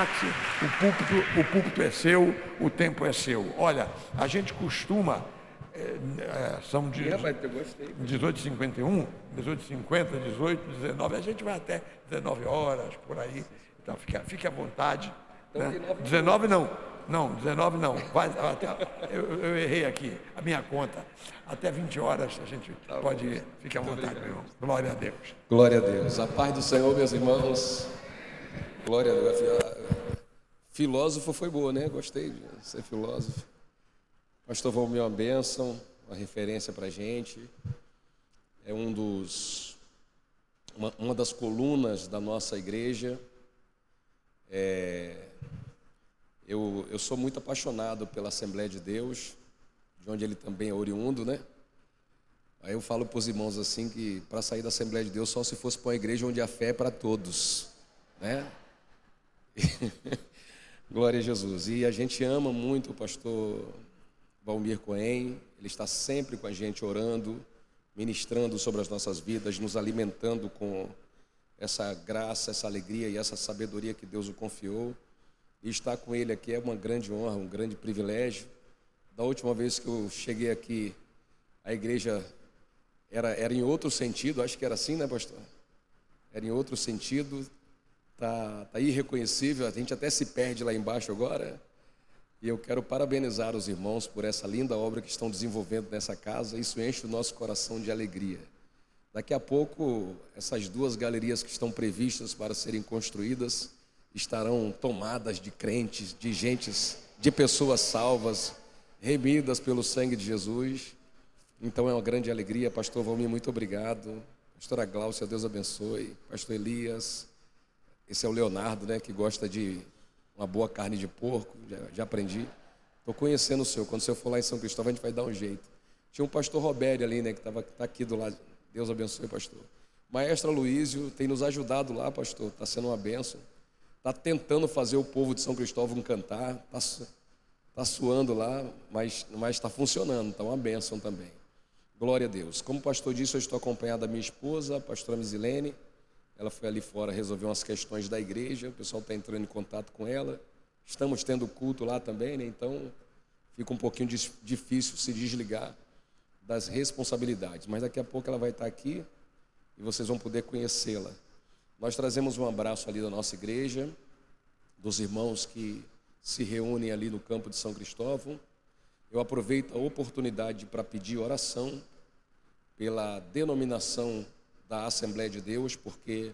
Max, o púlpito é seu, o tempo é seu. Olha, a gente costuma, são 18h51, 18h50, 18, 19, a gente vai até 19 horas, por aí, então fique à vontade. Então, né? 19 não, 19 não, vai, até, eu errei aqui, a minha conta, até 20 horas a gente pode ir, fique à vontade, meu irmão. Glória a Deus. Glória a Deus. A paz do Senhor, meus irmãos. Glória a Deus. Filósofo foi boa, né? Gostei de ser filósofo. Pastor Valmir é uma bênção, uma referência para a gente. É uma das colunas da nossa igreja. Eu sou muito apaixonado pela Assembleia de Deus, de onde ele também é oriundo, né? Aí eu falo para os irmãos assim que para sair da Assembleia de Deus só se fosse para uma igreja onde a fé é para todos, né? Glória a Jesus. E a gente ama muito o pastor Valmir Cohen, ele está sempre com a gente orando, ministrando sobre as nossas vidas, nos alimentando com essa graça, essa alegria e essa sabedoria que Deus o confiou. E estar com ele aqui é uma grande honra, um grande privilégio. Da última vez que eu cheguei aqui, a igreja era em outro sentido, acho que era assim, né, pastor? Era em outro sentido, tá irreconhecível, a gente até se perde lá embaixo agora. E eu quero parabenizar os irmãos por essa linda obra que estão desenvolvendo nessa casa. Isso enche o nosso coração de alegria. Daqui a pouco, essas duas galerias que estão previstas para serem construídas estarão tomadas de crentes, de pessoas salvas, remidas pelo sangue de Jesus. Então é uma grande alegria. Pastor Valmir, muito obrigado. Pastora Gláucia, Deus abençoe. Pastor Elias, esse é o Leonardo, né, que gosta de uma boa carne de porco, já aprendi. Estou conhecendo o senhor. Quando o senhor for lá em São Cristóvão, a gente vai dar um jeito. Tinha um pastor Robério ali, né, que está aqui do lado. Deus abençoe, pastor. Maestra Luísio tem nos ajudado lá, pastor. Está sendo uma bênção. Está tentando fazer o povo de São Cristóvão cantar. Está suando lá, mas está funcionando. Está uma bênção também. Glória a Deus. Como o pastor disse, eu estou acompanhado da minha esposa, a pastora Misilene. Ela foi ali fora resolver umas questões da igreja. O pessoal está entrando em contato com ela. Estamos tendo culto lá também, né? Então fica um pouquinho difícil se desligar das responsabilidades. Mas daqui a pouco ela vai estar aqui e vocês vão poder conhecê-la. Nós trazemos um abraço ali da nossa igreja, dos irmãos que se reúnem ali no campo de São Cristóvão. Eu aproveito a oportunidade para pedir oração pela denominação da Assembleia de Deus, porque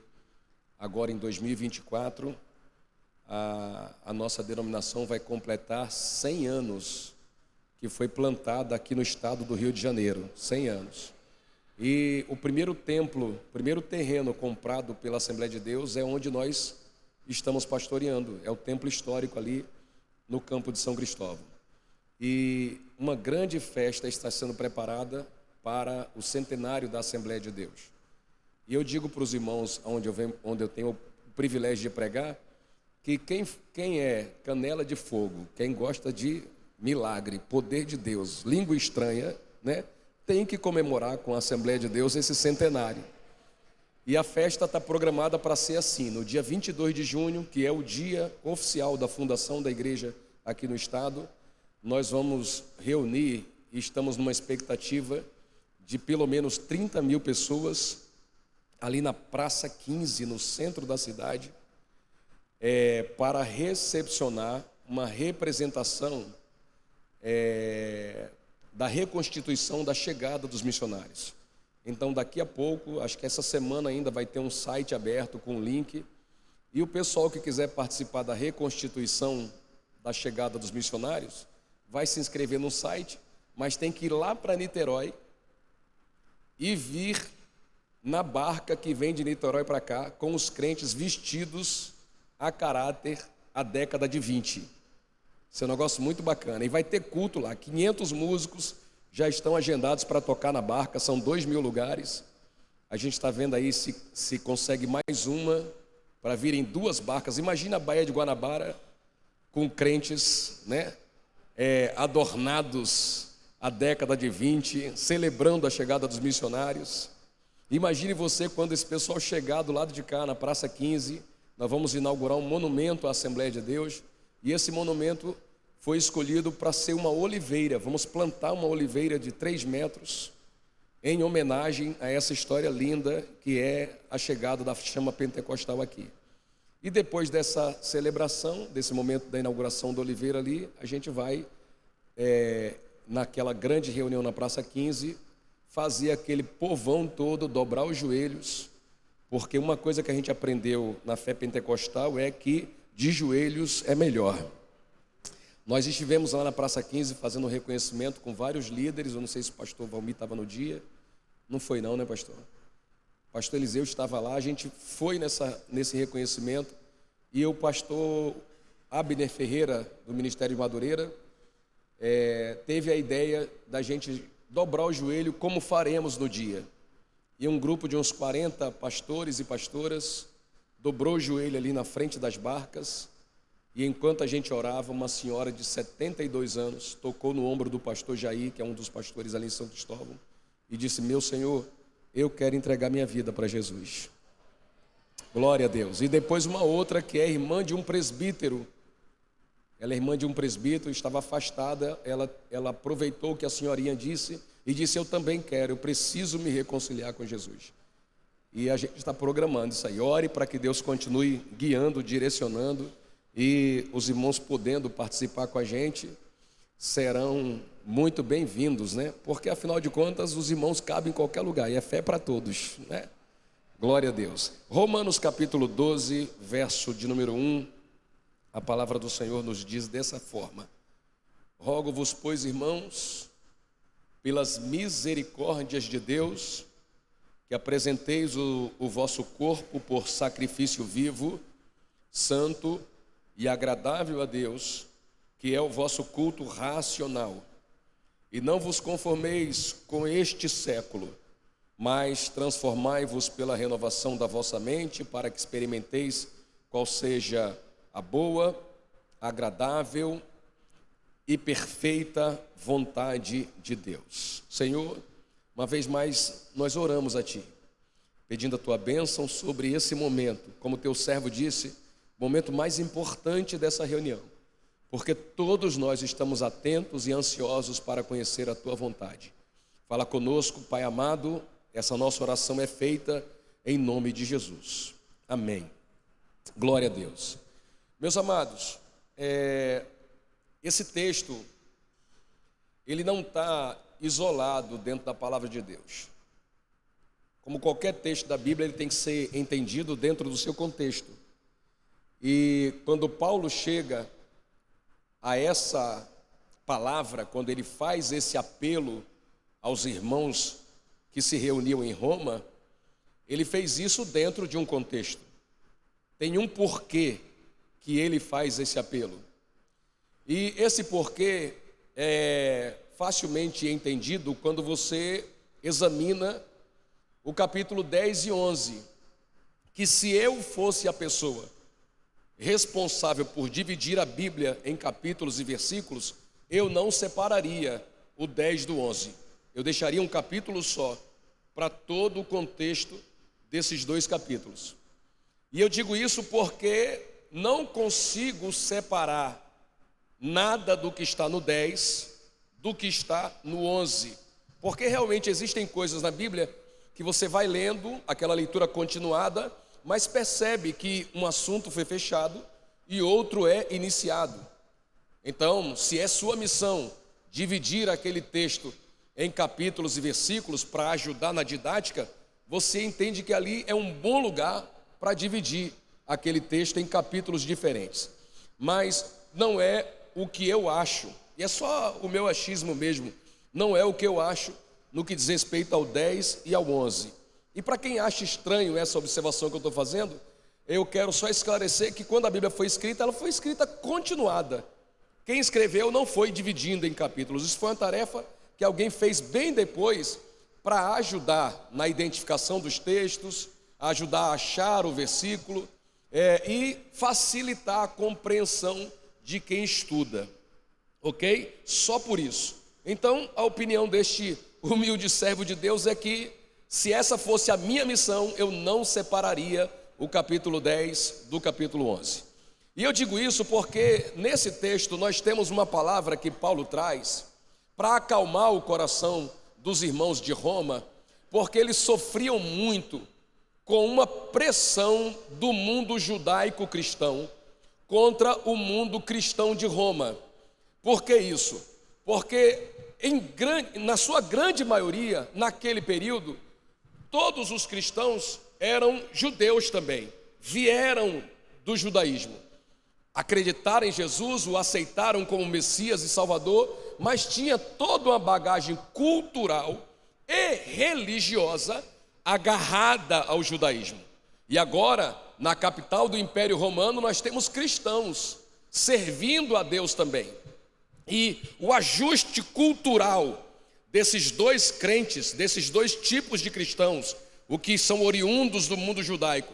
agora em 2024 a nossa denominação vai completar 100 anos que foi plantada aqui no estado do Rio de Janeiro, 100 anos. E o primeiro templo, o primeiro terreno comprado pela Assembleia de Deus é onde nós estamos pastoreando, é o templo histórico ali no campo de São Cristóvão. E uma grande festa está sendo preparada para o centenário da Assembleia de Deus. E eu digo para os irmãos onde eu tenho o privilégio de pregar, que quem é canela de fogo, quem gosta de milagre, poder de Deus, língua estranha, né, tem que comemorar com a Assembleia de Deus esse centenário. E a festa está programada para ser assim, no dia 22 de junho, que é o dia oficial da fundação da igreja aqui no estado, nós vamos reunir e estamos numa expectativa de pelo menos 30 mil pessoas ali na Praça 15, no centro da cidade, para recepcionar uma representação da reconstituição da chegada dos missionários. Então daqui a pouco, acho que essa semana ainda vai ter um site aberto com link, e o pessoal que quiser participar da reconstituição da chegada dos missionários vai se inscrever no site, mas tem que ir lá para Niterói e vir na barca que vem de Niterói para cá, com os crentes vestidos a caráter a década de 20. Isso é um negócio muito bacana. E vai ter culto lá, 500 músicos já estão agendados para tocar na barca, são 2.000 lugares. A gente está vendo aí se consegue mais uma, para virem 2 barcas. Imagina a Baía de Guanabara com crentes, né, adornados a década de 20, celebrando a chegada dos missionários. Imagine você quando esse pessoal chegar do lado de cá, na Praça 15, nós vamos inaugurar um monumento à Assembleia de Deus, e esse monumento foi escolhido para ser uma oliveira. Vamos plantar uma oliveira de 3 metros, em homenagem a essa história linda que é a chegada da chama pentecostal aqui. E depois dessa celebração, desse momento da inauguração da oliveira ali, a gente vai, naquela grande reunião na Praça 15, fazer aquele povão todo dobrar os joelhos, porque uma coisa que a gente aprendeu na fé pentecostal é que de joelhos é melhor. Nós estivemos lá na Praça 15 fazendo um reconhecimento com vários líderes. Eu não sei se o pastor Valmir estava no dia. Não foi não, né, pastor? O pastor Eliseu estava lá. A gente foi nesse reconhecimento, e o pastor Abner Ferreira, do Ministério de Madureira, teve a ideia da gente dobrar o joelho como faremos no dia. E um grupo de uns 40 pastores e pastoras dobrou o joelho ali na frente das barcas, e enquanto a gente orava, uma senhora de 72 anos tocou no ombro do pastor Jair, que é um dos pastores ali em São Cristóvão, e disse: meu Senhor, eu quero entregar minha vida para Jesus. Glória a Deus. E depois uma outra que é irmã de um presbítero. Ela é irmã de um presbítero, estava afastada, ela aproveitou o que a senhorinha disse e disse: eu também quero, eu preciso me reconciliar com Jesus. E a gente está programando isso aí. Ore para que Deus continue guiando, direcionando, e os irmãos podendo participar com a gente serão muito bem-vindos, né? Porque afinal de contas os irmãos cabem em qualquer lugar, e é fé para todos, né? Glória a Deus. Romanos capítulo 12, verso de número 1, a palavra do Senhor nos diz dessa forma: rogo-vos, pois, irmãos, pelas misericórdias de Deus, que apresenteis o vosso corpo por sacrifício vivo, santo e agradável a Deus, que é o vosso culto racional. E não vos conformeis com este século, mas transformai-vos pela renovação da vossa mente, para que experimenteis qual seja a boa, agradável e perfeita vontade de Deus. Senhor, uma vez mais nós oramos a Ti, pedindo a Tua bênção sobre esse momento. Como Teu servo disse, o momento mais importante dessa reunião, porque todos nós estamos atentos e ansiosos para conhecer a Tua vontade. Fala conosco, Pai amado, essa nossa oração é feita em nome de Jesus. Amém. Glória a Deus. Meus amados, esse texto, ele não está isolado dentro da palavra de Deus. Como qualquer texto da Bíblia, ele tem que ser entendido dentro do seu contexto. E quando Paulo chega a essa palavra, quando ele faz esse apelo aos irmãos que se reuniam em Roma, ele fez isso dentro de um contexto. Tem um porquê que ele faz esse apelo. E esse porquê é facilmente entendido quando você examina o capítulo 10 e 11, que se eu fosse a pessoa responsável por dividir a Bíblia em capítulos e versículos, eu não separaria o 10 do 11. Eu deixaria um capítulo só para todo o contexto desses 2 capítulos. E eu digo isso porque não consigo separar nada do que está no 10 do que está no 11. Porque realmente existem coisas na Bíblia que você vai lendo, aquela leitura continuada, mas percebe que um assunto foi fechado e outro é iniciado. Então, se é sua missão dividir aquele texto em capítulos e versículos para ajudar na didática, você entende que ali é um bom lugar para dividir aquele texto em capítulos diferentes. Mas não é o que eu acho, e é só o meu achismo mesmo, não é o que eu acho no que diz respeito ao 10 e ao 11. E para quem acha estranho essa observação que eu estou fazendo, eu quero só esclarecer que quando a Bíblia foi escrita, ela foi escrita continuada. Quem escreveu não foi dividindo em capítulos, isso foi uma tarefa que alguém fez bem depois para ajudar na identificação dos textos, ajudar a achar o versículo e facilitar a compreensão de quem estuda, ok? Só por isso. Então, a opinião deste humilde servo de Deus é que, se essa fosse a minha missão, eu não separaria o capítulo 10 do capítulo 11. E eu digo isso porque nesse texto nós temos uma palavra que Paulo traz para acalmar o coração dos irmãos de Roma, porque eles sofriam muito com uma pressão do mundo judaico-cristão contra o mundo cristão de Roma. Por que isso? Porque na sua grande maioria, naquele período, todos os cristãos eram judeus também, vieram do judaísmo. Acreditaram em Jesus, o aceitaram como Messias e Salvador, mas tinha toda uma bagagem cultural e religiosa agarrada ao judaísmo. E agora, na capital do Império Romano, nós temos cristãos servindo a Deus também. E o ajuste cultural desses dois crentes, desses dois tipos de cristãos, o que são oriundos do mundo judaico,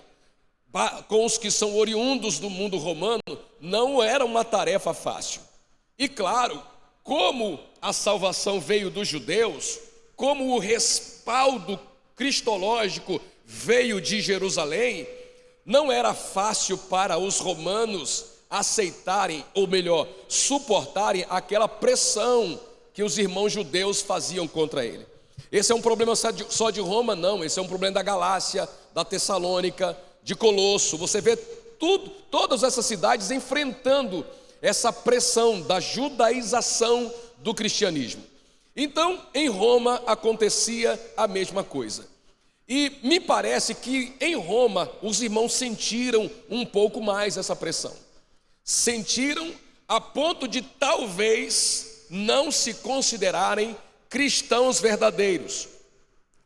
com os que são oriundos do mundo romano, não era uma tarefa fácil. E claro, como a salvação veio dos judeus, como o respaldo cristológico veio de Jerusalém, não era fácil para os romanos aceitarem, ou melhor, suportarem aquela pressão que os irmãos judeus faziam contra ele. Esse é um problema só de Roma? Não, esse é um problema da Galácia, da Tessalônica, de Colosso. Você vê todas essas cidades enfrentando essa pressão da judaização do cristianismo. Então, em Roma acontecia a mesma coisa. E me parece que em Roma os irmãos sentiram um pouco mais essa pressão. Sentiram a ponto de talvez não se considerarem cristãos verdadeiros,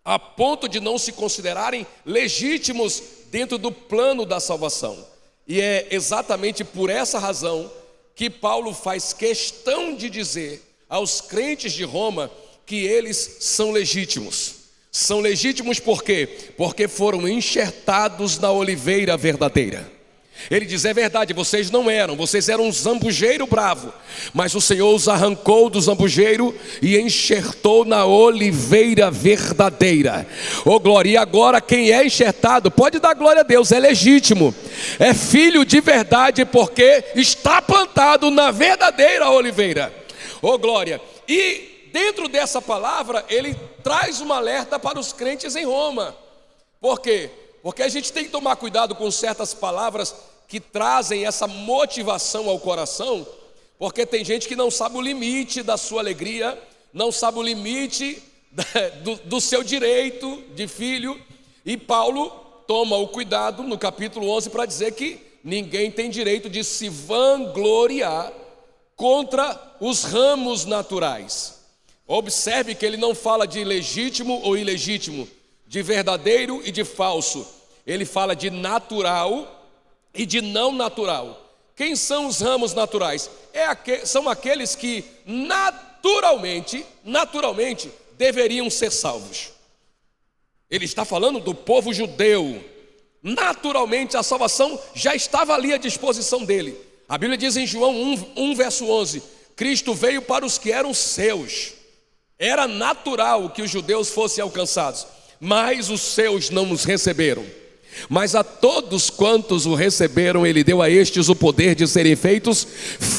a ponto de não se considerarem legítimos dentro do plano da salvação. E é exatamente por essa razão que Paulo faz questão de dizer aos crentes de Roma que eles são legítimos. São legítimos por quê? Porque foram enxertados na oliveira verdadeira. Ele diz, é verdade, vocês não eram, vocês eram um zambujeiro bravo, mas o Senhor os arrancou do zambujeiro e enxertou na oliveira verdadeira. Oh glória, e agora quem é enxertado, pode dar glória a Deus, é legítimo, é filho de verdade, porque está plantado na verdadeira oliveira. Oh glória, e dentro dessa palavra, ele traz um alerta para os crentes em Roma. Por quê? Porque a gente tem que tomar cuidado com certas palavras que trazem essa motivação ao coração, porque tem gente que não sabe o limite da sua alegria, não sabe o limite do seu direito de filho, e Paulo toma o cuidado no capítulo 11 para dizer que ninguém tem direito de se vangloriar contra os ramos naturais. Observe que ele não fala de legítimo ou ilegítimo, de verdadeiro e de falso. Ele fala de natural e de não natural. Quem são os ramos naturais? São aqueles que naturalmente deveriam ser salvos. Ele está falando do povo judeu. Naturalmente a salvação já estava ali à disposição dele. A Bíblia diz em João 1 verso 11, Cristo veio para os que eram seus. Era natural que os judeus fossem alcançados, mas os seus não os receberam. Mas a todos quantos o receberam, ele deu a estes o poder de serem feitos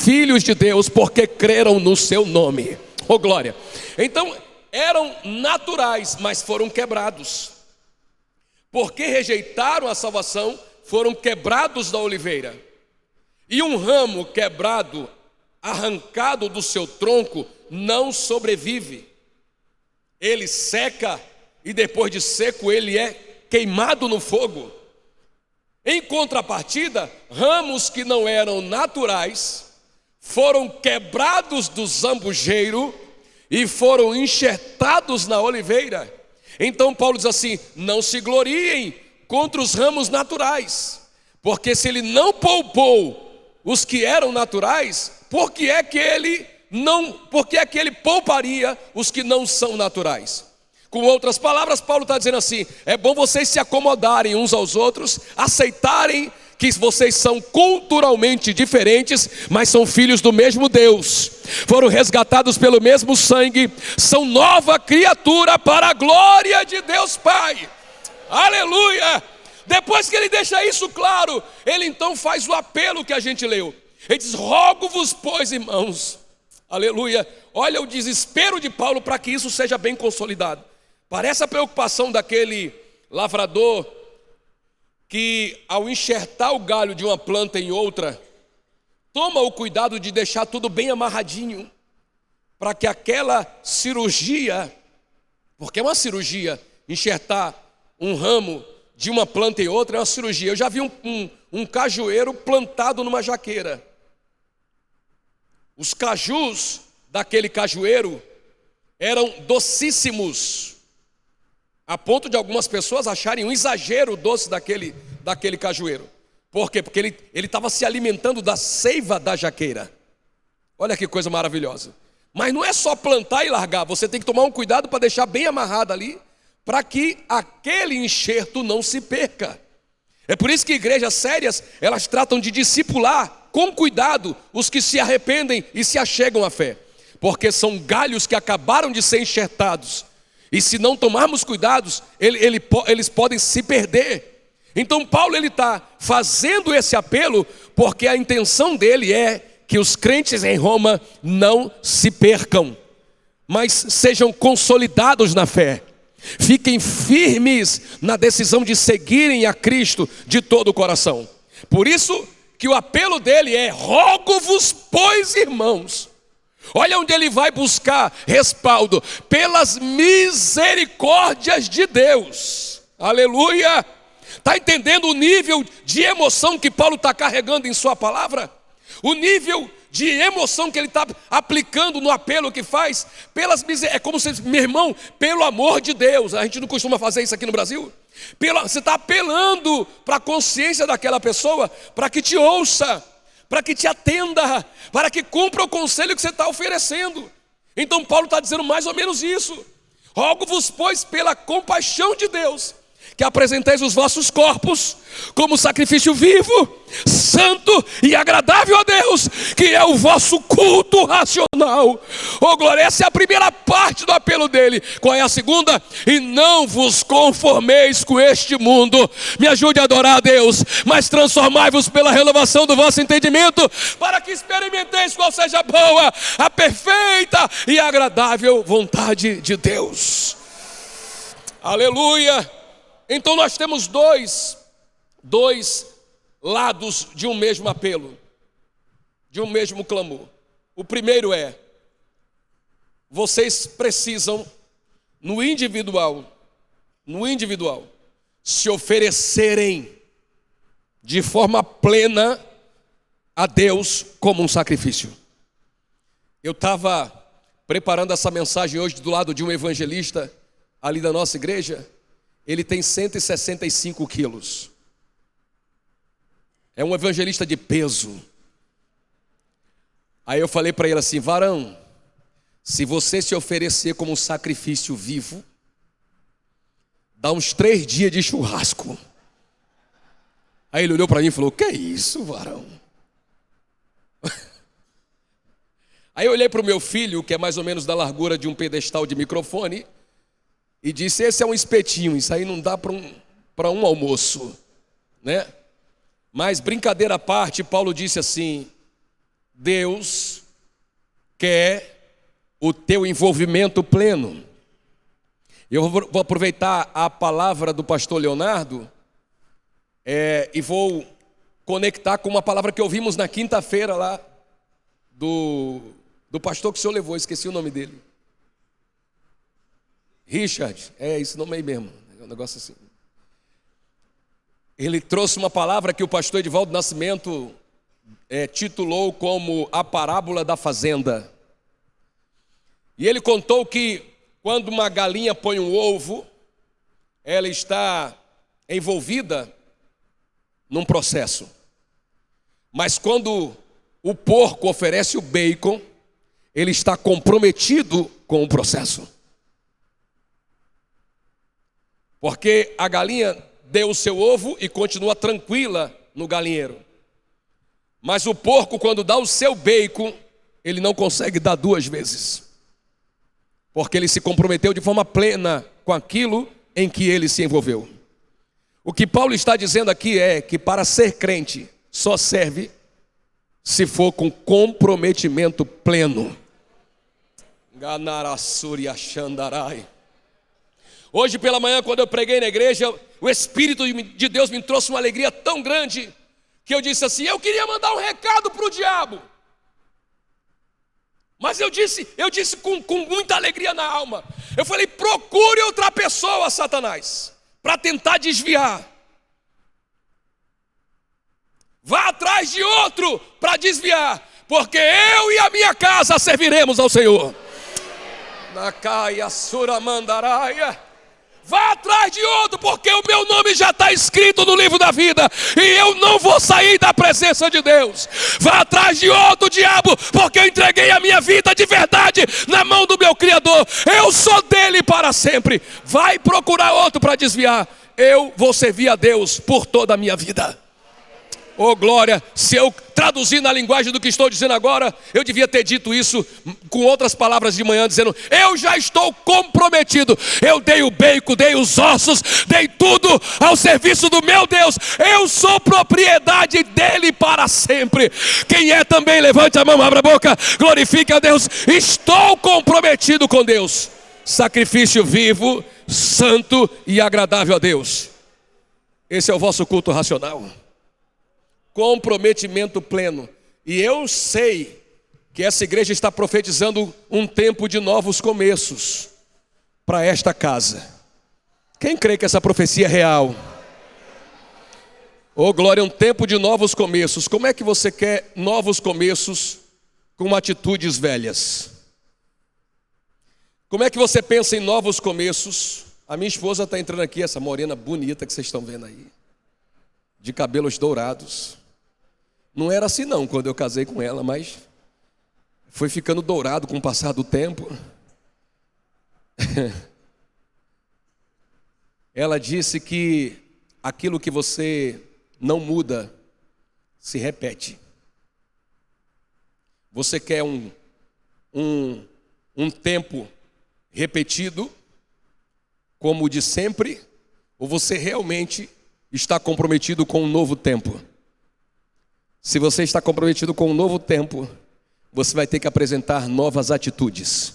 filhos de Deus, porque creram no seu nome. Oh glória! Então eram naturais, mas foram quebrados. Porque rejeitaram a salvação, foram quebrados da oliveira. E um ramo quebrado, arrancado do seu tronco, não sobrevive. Ele seca e depois de seco ele é queimado no fogo. Em contrapartida, ramos que não eram naturais foram quebrados do zambujeiro e foram enxertados na oliveira. Então Paulo diz assim, não se gloriem contra os ramos naturais, porque se ele não poupou os que eram naturais, por que é que ele pouparia os que não são naturais? Com outras palavras, Paulo está dizendo assim, é bom vocês se acomodarem uns aos outros, aceitarem que vocês são culturalmente diferentes, mas são filhos do mesmo Deus, foram resgatados pelo mesmo sangue, são nova criatura para a glória de Deus Pai. Aleluia! Depois que ele deixa isso claro, ele então faz o apelo que a gente leu. Ele diz: rogo-vos, pois, irmãos. Aleluia. Olha o desespero de Paulo para que isso seja bem consolidado. Parece a preocupação daquele lavrador que, ao enxertar o galho de uma planta em outra, toma o cuidado de deixar tudo bem amarradinho, para que aquela cirurgia, porque é uma cirurgia, enxertar um ramo de uma planta em outra é uma cirurgia. Eu já vi um cajueiro plantado numa jaqueira. Os cajus daquele cajueiro eram docíssimos, a ponto de algumas pessoas acharem um exagero o doce daquele cajueiro. Por quê? Porque ele estava se alimentando da seiva da jaqueira. Olha que coisa maravilhosa. Mas não é só plantar e largar, você tem que tomar um cuidado para deixar bem amarrado ali, para que aquele enxerto não se perca. É por isso que igrejas sérias, elas tratam de discipular com cuidado os que se arrependem e se achegam à fé, porque são galhos que acabaram de ser enxertados, e se não tomarmos cuidados, eles podem se perder. Então Paulo está fazendo esse apelo, porque a intenção dele é que os crentes em Roma não se percam, mas sejam consolidados na fé. Fiquem firmes na decisão de seguirem a Cristo de todo o coração. Por isso que o apelo dele é: rogo-vos, pois, irmãos. Olha onde ele vai buscar respaldo: pelas misericórdias de Deus. Aleluia! Está entendendo o nível de emoção que Paulo está carregando em sua palavra? O nível de emoção que ele está aplicando no apelo que faz, é como se, meu irmão, pelo amor de Deus. A gente não costuma fazer isso aqui no Brasil. Você está apelando para a consciência daquela pessoa, para que te ouça, para que te atenda, para que cumpra o conselho que você está oferecendo. Então Paulo está dizendo mais ou menos isso: rogo-vos, pois, pela compaixão de Deus, que apresenteis os vossos corpos como sacrifício vivo, santo e agradável a Deus, que é o vosso culto racional. Oh glória, essa é a primeira parte do apelo dele. Qual é a segunda? E não vos conformeis com este mundo. Me ajude a adorar a Deus. Mas transformai-vos pela renovação do vosso entendimento, para que experimenteis qual seja a boa, a perfeita e agradável vontade de Deus. Aleluia. Então nós temos dois lados de um mesmo apelo, de um mesmo clamor. O primeiro é: vocês precisam, no individual, se oferecerem de forma plena a Deus como um sacrifício. Eu estava preparando essa mensagem hoje do lado de um evangelista ali da nossa igreja. Ele tem 165 quilos. É um evangelista de peso. Aí eu falei para ele assim: varão, se você se oferecer como um sacrifício vivo, dá uns 3 dias de churrasco. Aí ele olhou para mim e falou: que é isso, varão? Aí eu olhei para o meu filho, que é mais ou menos da largura de um pedestal de microfone, e disse: esse é um espetinho, isso aí não dá para um almoço, né? Mas brincadeira à parte, Paulo disse assim: Deus quer o teu envolvimento pleno. Eu vou aproveitar a palavra do pastor Leonardo e vou conectar com uma palavra que ouvimos na quinta-feira lá do pastor que o senhor levou, esqueci o nome dele. Richard, esse nome aí mesmo, é um negócio assim. Ele trouxe uma palavra que o pastor Edivaldo Nascimento titulou como a parábola da fazenda. E ele contou que quando uma galinha põe um ovo, ela está envolvida num processo. Mas quando o porco oferece o bacon, ele está comprometido com o processo. Porque a galinha deu o seu ovo e continua tranquila no galinheiro. Mas o porco, quando dá o seu bacon, ele não consegue dar 2 vezes. Porque ele se comprometeu de forma plena com aquilo em que ele se envolveu. O que Paulo está dizendo aqui é que para ser crente só serve se for com comprometimento pleno. Hoje pela manhã, quando eu preguei na igreja, o Espírito de Deus me trouxe uma alegria tão grande que eu disse assim: eu queria mandar um recado para o diabo. Mas eu disse com muita alegria na alma. Eu falei: procure outra pessoa, Satanás, para tentar desviar. Vá atrás de outro para desviar, porque eu e a minha casa serviremos ao Senhor. Nakaya Suramandaraia. Vá atrás de outro, porque o meu nome já está escrito no livro da vida, e eu não vou sair da presença de Deus. Vá atrás de outro, diabo, porque eu entreguei a minha vida de verdade na mão do meu Criador. Eu sou dele para sempre. Vai procurar outro para desviar. Eu vou servir a Deus por toda a minha vida. Oh glória, se eu traduzir na linguagem do que estou dizendo agora, eu devia ter dito isso com outras palavras de manhã, dizendo: eu já estou comprometido. Eu dei o bacon, dei os ossos, dei tudo ao serviço do meu Deus. Eu sou propriedade dele para sempre. Quem é também, levante a mão, abra a boca, glorifique a Deus. Estou comprometido com Deus. Sacrifício vivo, santo e agradável a Deus. Esse é o vosso culto racional. Comprometimento pleno. E eu sei que essa igreja está profetizando um tempo de novos começos para esta casa. Quem crê que essa profecia é real? Oh glória, um tempo de novos começos. Como é que você quer novos começos com atitudes velhas? Como é que você pensa em novos começos? A minha esposa está entrando aqui, essa morena bonita que vocês estão vendo aí, de cabelos dourados. Não era assim não quando eu casei com ela, mas foi ficando dourado com o passar do tempo. Ela disse que aquilo que você não muda se repete. Você quer um tempo repetido como o de sempre, ou você realmente está comprometido com um novo tempo? Se você está comprometido com um novo tempo, você vai ter que apresentar novas atitudes.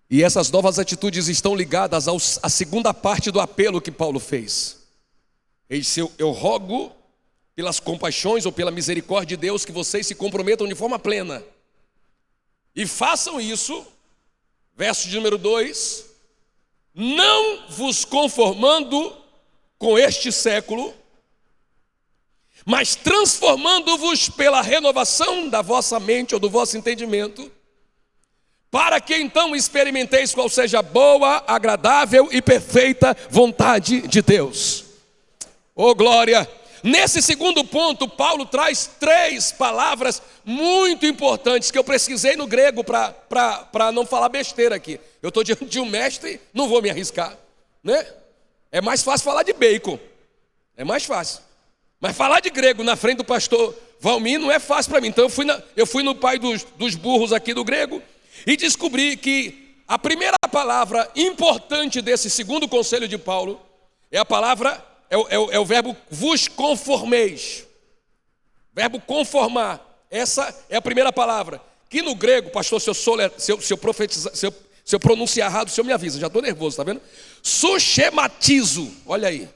E essas novas atitudes estão ligadas à segunda parte do apelo que Paulo fez. Ele disse: eu rogo pelas compaixões ou pela misericórdia de Deus que vocês se comprometam de forma plena. E façam isso, verso de número 2, não vos conformando com este século, mas transformando-vos pela renovação da vossa mente ou do vosso entendimento, para que então experimenteis qual seja a boa, agradável e perfeita vontade de Deus. Oh glória! Nesse segundo ponto, Paulo traz 3 palavras muito importantes que eu pesquisei no grego para não falar besteira aqui. Eu estou diante de um mestre, não vou me arriscar, né? É mais fácil falar de bacon, é mais fácil. Mas falar de grego na frente do pastor Valmir não é fácil para mim. Então eu fui no pai dos burros aqui do grego e descobri que a primeira palavra importante desse segundo conselho de Paulo é a palavra, é o verbo vos conformeis. Verbo conformar. Essa é a primeira palavra. Que no grego, pastor, se eu pronunciar errado, o senhor me avisa, já estou nervoso, tá vendo? Sushematizo, olha aí.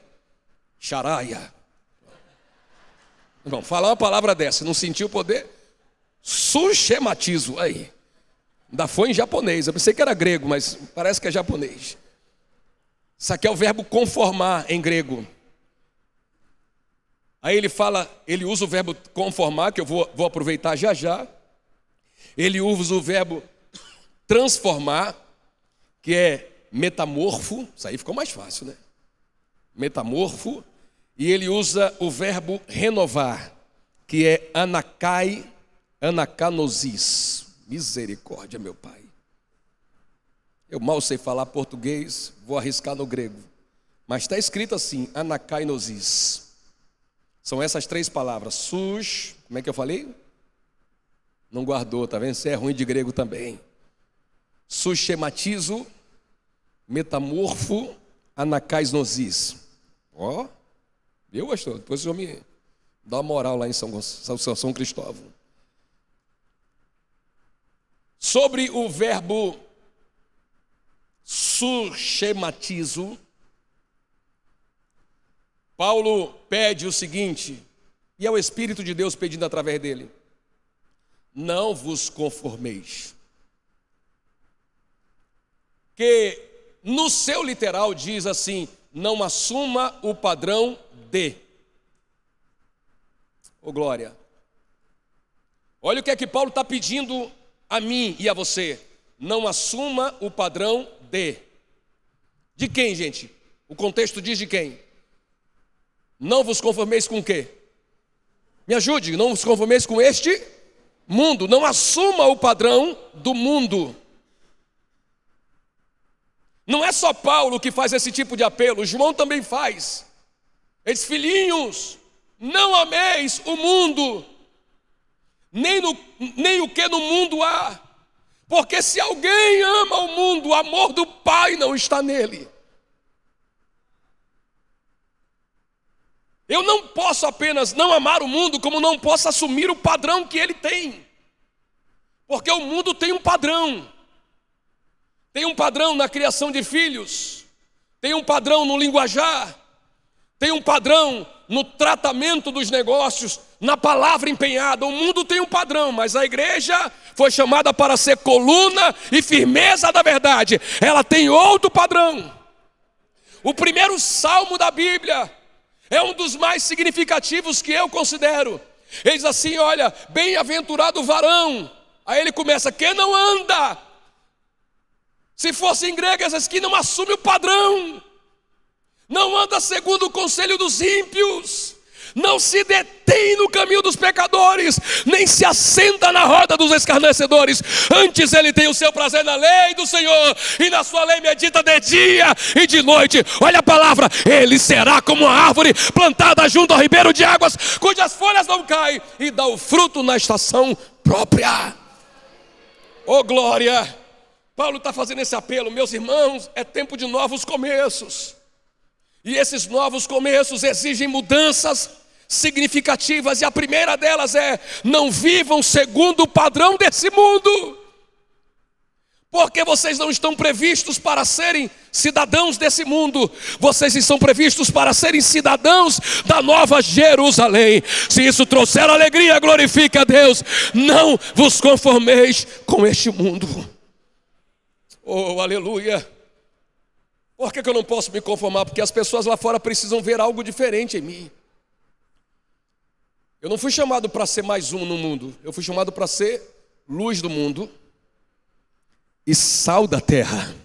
Sharaia. Não, falar uma palavra dessa, não sentiu o poder? Sushematizo, aí. Ainda foi em japonês, eu pensei que era grego, mas parece que é japonês. Isso aqui é o verbo conformar em grego. Aí ele usa o verbo conformar, que eu vou aproveitar já já. Ele usa o verbo transformar, que é metamorfo. Isso aí ficou mais fácil, né? Metamorfo. E ele usa o verbo renovar, que é anakanosis. Misericórdia, meu pai. Eu mal sei falar português, vou arriscar no grego. Mas está escrito assim, anakainosis. São essas 3 palavras. Como é que eu falei? Não guardou, tá vendo? Você é ruim de grego também. Sushematizo, metamorfo, anakainosis. Ó, viu, pastor? Depois o senhor me dá uma moral lá em São Cristóvão. Sobre o verbo suschematizo, Paulo pede o seguinte, e é o Espírito de Deus pedindo através dele: não vos conformeis. Que no seu literal diz assim: não assuma o padrão de. Ô glória. Olha o que é que Paulo está pedindo a mim e a você: não assuma o padrão de. De quem, gente? O contexto diz de quem? Não vos conformeis com o quê? Me ajude, não vos conformeis com este mundo. Não assuma o padrão do mundo. Não é só Paulo que faz esse tipo de apelo, João também faz. Ele diz: filhinhos, não ameis o mundo, nem o que no mundo há. Porque se alguém ama o mundo, o amor do Pai não está nele. Eu não posso apenas não amar o mundo, como não posso assumir o padrão que ele tem. Porque o mundo tem um padrão. Tem um padrão na criação de filhos. Tem um padrão no linguajar. Tem um padrão no tratamento dos negócios, na palavra empenhada. O mundo tem um padrão, mas a igreja foi chamada para ser coluna e firmeza da verdade. Ela tem outro padrão. O primeiro salmo da Bíblia é um dos mais significativos que eu considero. Ele diz assim: olha, bem-aventurado o varão. Aí ele começa: que não anda. Se fosse em grego, ele diz que não assume o padrão. Não anda segundo o conselho dos ímpios. Não se detém no caminho dos pecadores, nem se assenta na roda dos escarnecedores. Antes ele tem o seu prazer na lei do Senhor, e na sua lei medita de dia e de noite. Olha a palavra: ele será como uma árvore plantada junto ao ribeiro de águas, cujas folhas não caem, e dá o fruto na estação própria. Oh glória! Paulo está fazendo esse apelo: meus irmãos, é tempo de novos começos. E esses novos começos exigem mudanças significativas, e a primeira delas é: não vivam segundo o padrão desse mundo, porque vocês não estão previstos para serem cidadãos desse mundo, vocês estão previstos para serem cidadãos da Nova Jerusalém. Se isso trouxer alegria, glorifique a Deus. Não vos conformeis com este mundo. Oh, aleluia! Por que eu não posso me conformar? Porque as pessoas lá fora precisam ver algo diferente em mim. Eu não fui chamado para ser mais um no mundo. Eu fui chamado para ser luz do mundo e sal da terra.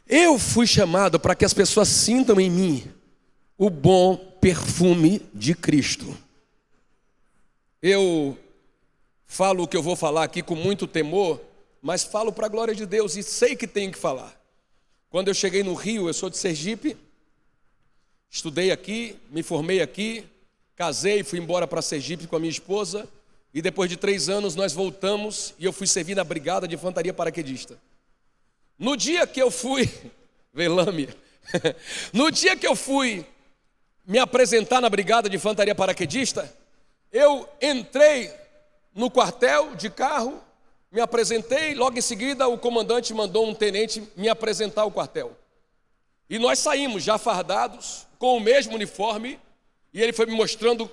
Eu fui chamado para que as pessoas sintam em mim o bom perfume de Cristo. Eu falo o que eu vou falar aqui com muito temor, mas falo para a glória de Deus e sei que tenho que falar. Quando eu cheguei no Rio, eu sou de Sergipe, estudei aqui, me formei aqui, casei, fui embora para Sergipe com a minha esposa, e depois de 3 anos nós voltamos e eu fui servir na Brigada de Infantaria Paraquedista. No dia que eu fui, velame, no dia que eu fui me apresentar na Brigada de Infantaria Paraquedista, eu entrei no quartel de carro, me apresentei, logo em seguida o comandante mandou um tenente me apresentar ao quartel. E nós saímos já fardados, com o mesmo uniforme, e ele foi me mostrando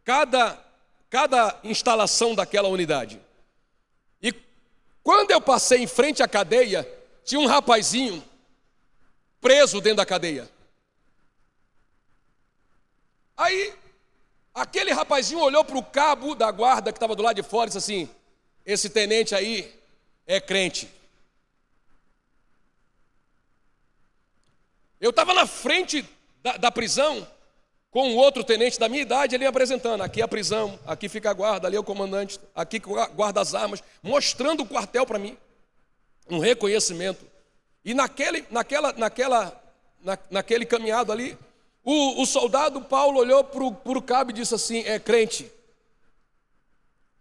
cada instalação daquela unidade. E quando eu passei em frente à cadeia, tinha um rapazinho preso dentro da cadeia. Aí, aquele rapazinho olhou para o cabo da guarda que estava do lado de fora e disse assim: esse tenente aí é crente. Eu estava na frente da prisão com um outro tenente da minha idade, ele me apresentando: aqui é a prisão, aqui fica a guarda, ali é o comandante, aqui guarda as armas, mostrando o quartel para mim, um reconhecimento. E naquele caminhado ali, o soldado Paulo olhou para o cabo e disse assim: é crente.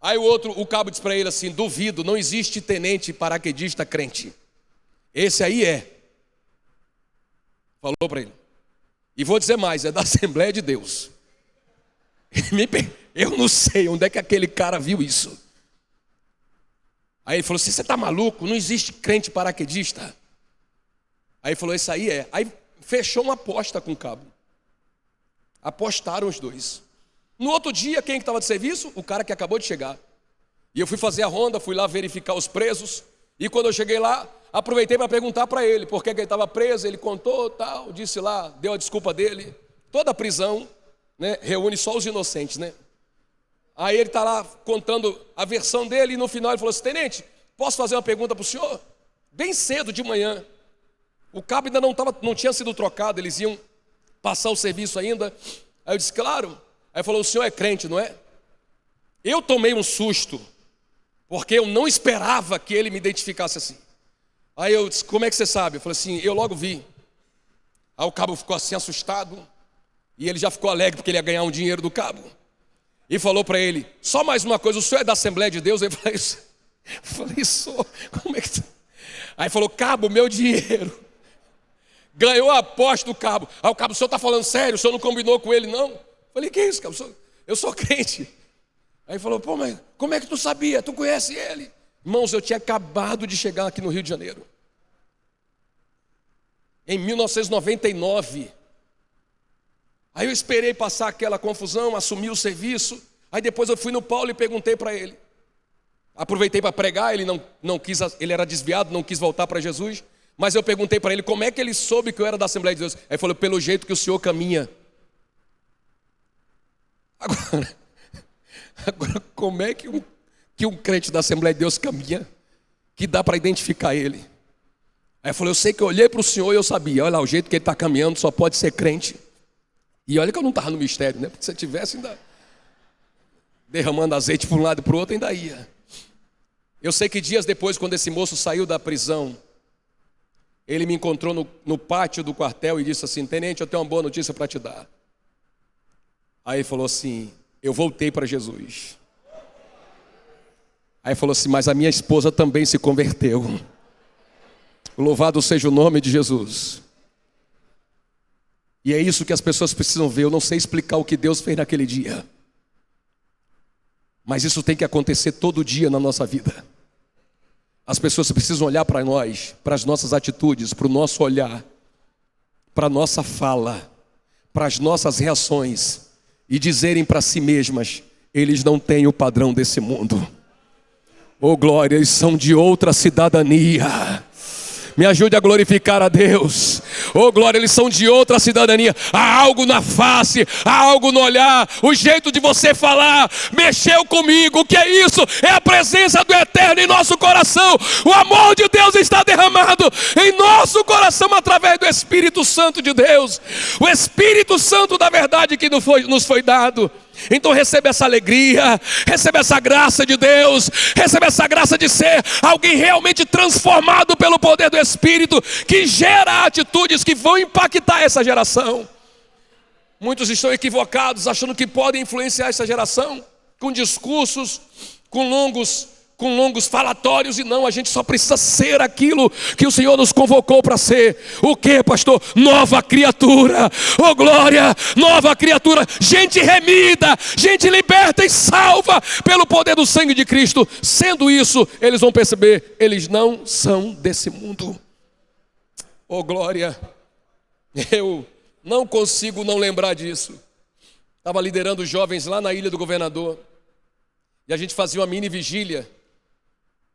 Aí o cabo disse para ele assim: duvido, não existe tenente paraquedista crente. Esse aí é. Falou para ele. E vou dizer mais, é da Assembleia de Deus. Eu não sei onde é que aquele cara viu isso. Aí ele falou assim, você está maluco? Não existe crente paraquedista. Aí ele falou, isso aí é. Aí fechou uma aposta com o cabo. Apostaram os dois. No outro dia, quem estava de serviço? O cara que acabou de chegar. E eu fui fazer a ronda, fui lá verificar os presos. E quando eu cheguei lá, aproveitei para perguntar para ele por que ele estava preso. Ele contou, tal, disse lá, deu a desculpa dele. Toda prisão, né, reúne só os inocentes, né? Aí ele está lá contando a versão dele. E no final ele falou assim, tenente, posso fazer uma pergunta para o senhor? Bem cedo de manhã. O cabo ainda não tinha sido trocado, eles iam passar o serviço ainda. Aí eu disse, claro. Aí ele falou, o senhor é crente, não é? Eu tomei um susto, porque eu não esperava que ele me identificasse assim. Aí eu disse, como é que você sabe? Eu falei assim, eu logo vi. Aí o cabo ficou assim assustado, e ele já ficou alegre porque ele ia ganhar um dinheiro do cabo. E falou para ele, só mais uma coisa, o senhor é da Assembleia de Deus? Eu falei, sou, como é que... Aí falou, cabo, meu dinheiro. Ganhou a aposta do cabo. Aí o cabo, o senhor está falando sério? O senhor não combinou com ele, não? Eu falei, que isso, cabo? Eu sou crente. Aí falou, pô, mas como é que tu sabia? Tu conhece ele? Irmãos, eu tinha acabado de chegar aqui no Rio de Janeiro. Em 1999. Aí eu esperei passar aquela confusão, assumi o serviço. Aí depois eu fui no Paulo e perguntei para ele. Aproveitei para pregar, ele não quis, ele era desviado, não quis voltar para Jesus. Mas eu perguntei para ele como é que ele soube que eu era da Assembleia de Deus. Aí ele falou, pelo jeito que o senhor caminha. Agora como é que um crente da Assembleia de Deus caminha, que dá para identificar ele? Aí eu falei, eu sei que eu olhei para o senhor e eu sabia, olha lá, o jeito que ele está caminhando só pode ser crente. E olha que eu não estava no mistério, né? Porque se eu tivesse ainda derramando azeite para um lado e para o outro, ainda ia. Eu sei que dias depois, quando esse moço saiu da prisão, ele me encontrou no pátio do quartel e disse assim, tenente, eu tenho uma boa notícia para te dar. Aí ele falou assim, eu voltei para Jesus. Aí ele falou assim, mas a minha esposa também se converteu. Louvado seja o nome de Jesus. E é isso que as pessoas precisam ver. Eu não sei explicar o que Deus fez naquele dia, mas isso tem que acontecer todo dia na nossa vida. As pessoas precisam olhar para nós, para as nossas atitudes, para o nosso olhar, para a nossa fala, para as nossas reações e dizerem para si mesmas, eles não têm o padrão desse mundo. Oh glória, eles são de outra cidadania. Me ajude a glorificar a Deus. Oh glória, eles são de outra cidadania. Há algo na face, há algo no olhar. O jeito de você falar mexeu comigo. O que é isso? É a presença do Eterno em nosso coração. O amor de Deus está derramado em nosso coração através do Espírito Santo de Deus. O Espírito Santo da verdade que nos foi dado. Então receba essa alegria, receba essa graça de Deus, receba essa graça de ser alguém realmente transformado pelo poder do Espírito, que gera atitudes que vão impactar essa geração. Muitos estão equivocados, achando que podem influenciar essa geração com discursos, com longos falatórios, e não, a gente só precisa ser aquilo que o Senhor nos convocou para ser. O que, pastor? Nova criatura. Oh glória, nova criatura, gente remida, gente liberta e salva pelo poder do sangue de Cristo. Sendo isso, eles vão perceber, eles não são desse mundo. Oh glória, eu não consigo não lembrar disso. Estava liderando os jovens lá na Ilha do Governador, e a gente fazia uma mini vigília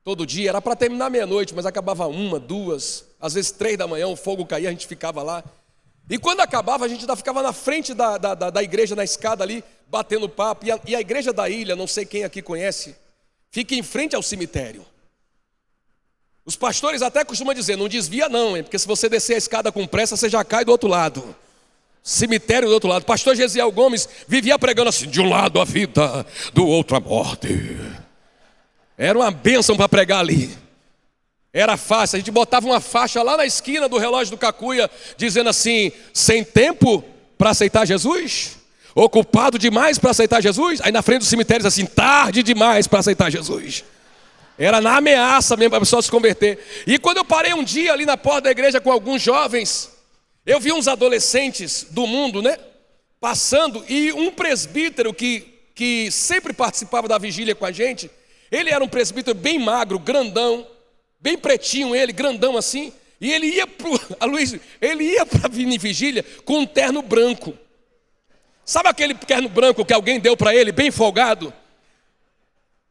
todo dia. Era para terminar meia-noite, mas acabava 1, 2, às vezes 3 da manhã, o fogo caía, a gente ficava lá. E quando acabava, a gente ainda ficava na frente da igreja, na escada ali, batendo papo. E a igreja da ilha, não sei quem aqui conhece, fica em frente ao cemitério. Os pastores até costumam dizer, não desvia não, hein? Porque se você descer a escada com pressa, você já cai do outro lado. Cemitério do outro lado. Pastor Gesiel Gomes vivia pregando assim, de um lado a vida, do outro a morte. Era uma bênção para pregar ali. Era fácil, a gente botava uma faixa lá na esquina do relógio do Cacuia, dizendo assim, sem tempo para aceitar Jesus? Ocupado demais para aceitar Jesus? Aí na frente do cemitério assim, tarde demais para aceitar Jesus. Era na ameaça mesmo para a pessoa se converter. E quando eu parei um dia ali na porta da igreja com alguns jovens, Eu vi uns adolescentes do mundo, né, passando, e um presbítero que sempre participava da vigília com a gente, ele era um presbítero bem magro, grandão, bem pretinho ele, grandão assim, e ele ia para a vigília com um terno branco. Sabe aquele terno branco que alguém deu para ele, bem folgado?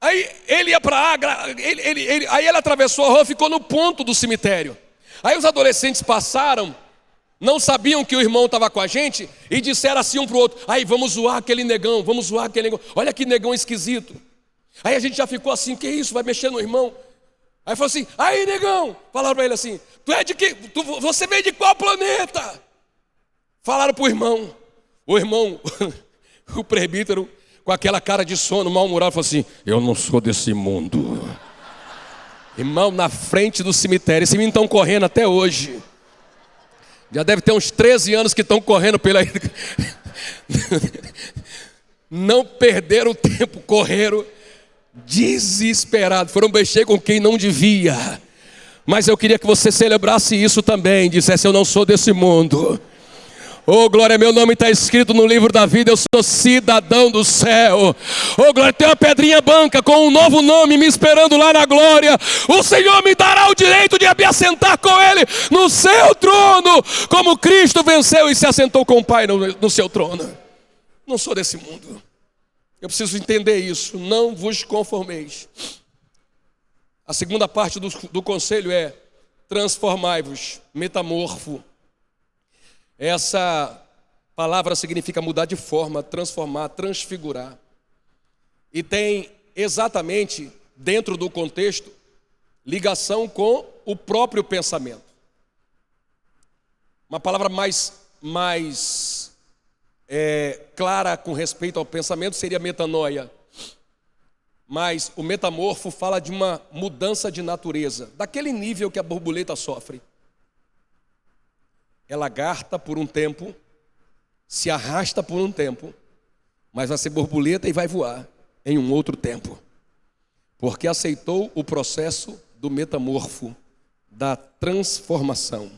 Aí ele ia para Agra, aí ele atravessou a rua e ficou no ponto do cemitério. Aí os adolescentes passaram, não sabiam que o irmão estava com a gente, e disseram assim um para o outro: aí, vamos zoar aquele negão, olha que negão esquisito. Aí a gente já ficou assim: que isso, vai mexer no irmão? Aí falou assim: aí, negão, falaram para ele assim: você veio de qual planeta? Falaram para o irmão, o presbítero, com aquela cara de sono, mal-humorado, falou assim: eu não sou desse mundo. Irmão, na frente do cemitério, esses meninos estão correndo até hoje. Já deve ter uns 13 anos que estão correndo pela... Não perderam o tempo, correram desesperados, foram mexer com quem não devia. Mas eu queria que você celebrasse isso também, dissesse: eu não sou desse mundo. Oh, glória, meu nome está escrito no livro da vida, eu sou cidadão do céu. Oh, glória, tem uma pedrinha branca com um novo nome me esperando lá na glória. O Senhor me dará o direito de me assentar com Ele no seu trono, como Cristo venceu e se assentou com o Pai no seu trono. Não sou desse mundo. Eu preciso entender isso. Não vos conformeis. A segunda parte do conselho é: transformai-vos, metamorfo. Essa palavra significa mudar de forma, transformar, transfigurar. E tem exatamente, dentro do contexto, ligação com o próprio pensamento. Uma palavra mais clara com respeito ao pensamento seria metanoia. Mas o metamorfo fala de uma mudança de natureza, daquele nível que a borboleta sofre. Ela lagarta por um tempo, se arrasta por um tempo, mas vai ser borboleta e vai voar em um outro tempo, porque aceitou o processo do metamorfo, da transformação.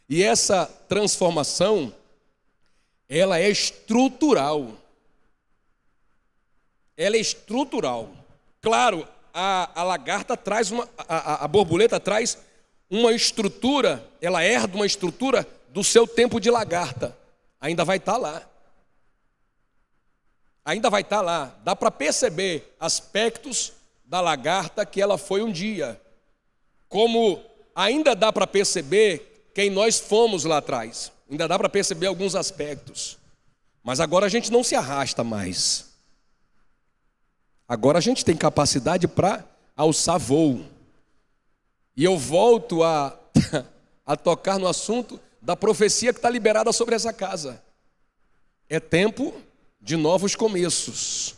E essa transformação, ela é estrutural. Ela é estrutural. Claro, a lagarta traz a borboleta traz uma estrutura, ela herda uma estrutura do seu tempo de lagarta. Ainda vai estar lá. Ainda vai estar lá. Dá para perceber aspectos da lagarta que ela foi um dia. Como ainda dá para perceber quem nós fomos lá atrás. Ainda dá para perceber alguns aspectos. Mas agora a gente não se arrasta mais. Agora a gente tem capacidade para alçar voo. E eu volto a tocar no assunto da profecia que está liberada sobre essa casa. É tempo de novos começos.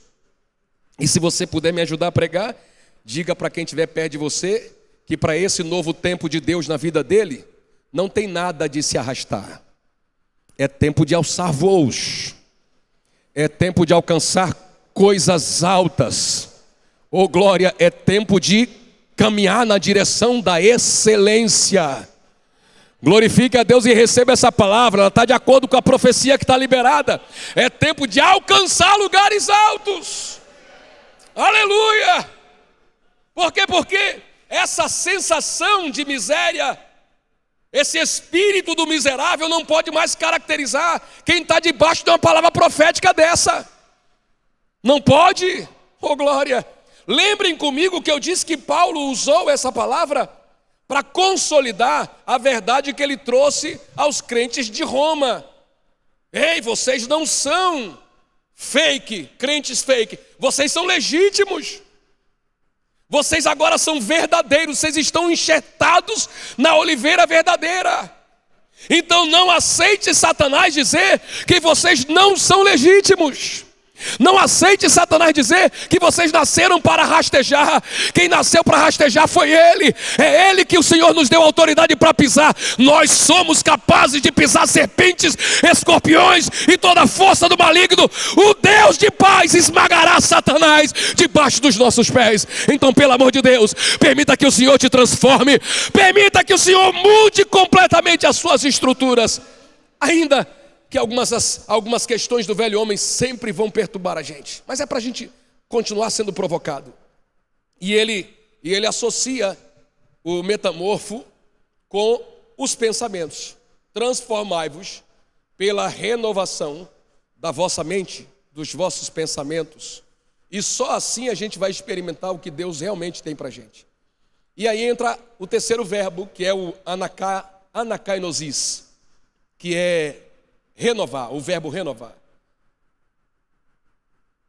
E se você puder me ajudar a pregar, diga para quem estiver perto de você que para esse novo tempo de Deus na vida dele, não tem nada de se arrastar. É tempo de alçar voos. É tempo de alcançar coisas altas. Oh, glória, é tempo de caminhar na direção da excelência. Glorifique a Deus e receba essa palavra. Ela está de acordo com a profecia que está liberada. É tempo de alcançar lugares altos. Aleluia! Por quê? Porque essa sensação de miséria, esse espírito do miserável não pode mais caracterizar quem está debaixo de uma palavra profética dessa. Não pode. Oh, glória! Lembrem comigo que eu disse que Paulo usou essa palavra para consolidar a verdade que ele trouxe aos crentes de Roma. Ei, vocês não são fake, crentes fake. Vocês são legítimos. Vocês agora são verdadeiros. Vocês estão enxertados na oliveira verdadeira. Então não aceite Satanás dizer que vocês não são legítimos. Não aceite Satanás dizer que vocês nasceram para rastejar. Quem nasceu para rastejar foi Ele. É Ele que o Senhor nos deu autoridade para pisar. Nós somos capazes de pisar serpentes, escorpiões e toda a força do maligno. O Deus de paz esmagará Satanás debaixo dos nossos pés. Então, pelo amor de Deus, permita que o Senhor te transforme. Permita que o Senhor mude completamente as suas estruturas. Ainda que algumas questões do velho homem sempre vão perturbar a gente, mas é para a gente continuar sendo provocado. E ele associa o metamorfo com os pensamentos. Transformai-vos pela renovação da vossa mente, dos vossos pensamentos. E só assim a gente vai experimentar o que Deus realmente tem para a gente. E aí entra o terceiro verbo, que é o anakainosis, que é renovar, o verbo renovar.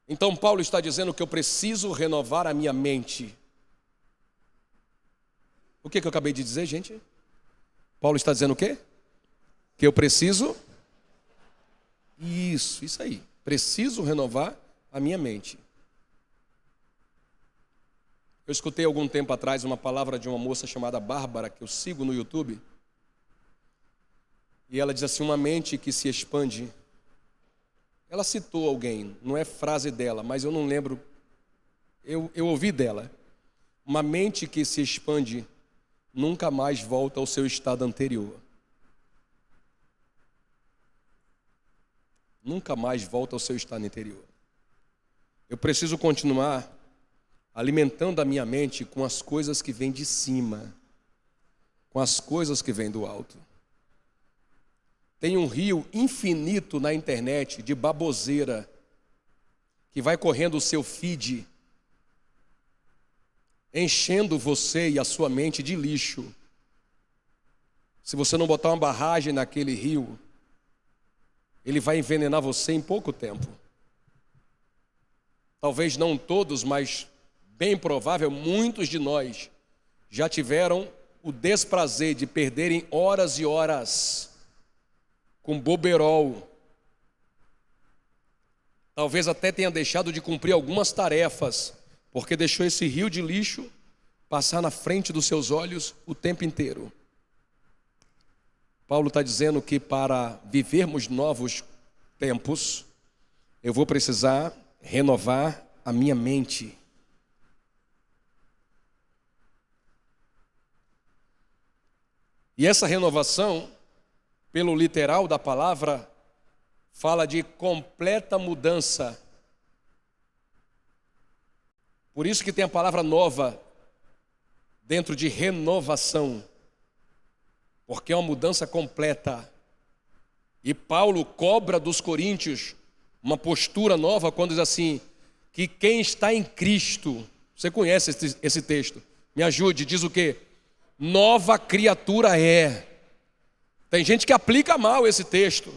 Então Paulo está dizendo que eu preciso renovar a minha mente. O que eu acabei de dizer, gente? Paulo está dizendo o quê? Que eu preciso... Isso aí. Preciso renovar a minha mente. Eu escutei algum tempo atrás uma palavra de uma moça chamada Bárbara, que eu sigo no YouTube. E ela diz assim, uma mente que se expande. Ela citou alguém, não é frase dela, mas eu não lembro. Eu ouvi dela. Uma mente que se expande nunca mais volta ao seu estado anterior. Nunca mais volta ao seu estado anterior. Eu preciso continuar alimentando a minha mente com as coisas que vêm de cima, com as coisas que vêm do alto. Tem um rio infinito na internet de baboseira que vai correndo o seu feed, enchendo você e a sua mente de lixo. Se você não botar uma barragem naquele rio, ele vai envenenar você em pouco tempo. Talvez não todos, mas bem provável, muitos de nós já tiveram o desprazer de perderem horas e horas com boberol. Talvez até tenha deixado de cumprir algumas tarefas, porque deixou esse rio de lixo passar na frente dos seus olhos o tempo inteiro. Paulo está dizendo que para vivermos novos tempos, eu vou precisar renovar a minha mente. E essa renovação, pelo literal da palavra, fala de completa mudança. Por isso que tem a palavra nova dentro de renovação, porque é uma mudança completa. E Paulo cobra dos coríntios uma postura nova quando diz assim, que quem está em Cristo, você conhece esse texto, me ajude, diz o quê? Nova criatura é. Tem gente que aplica mal esse texto.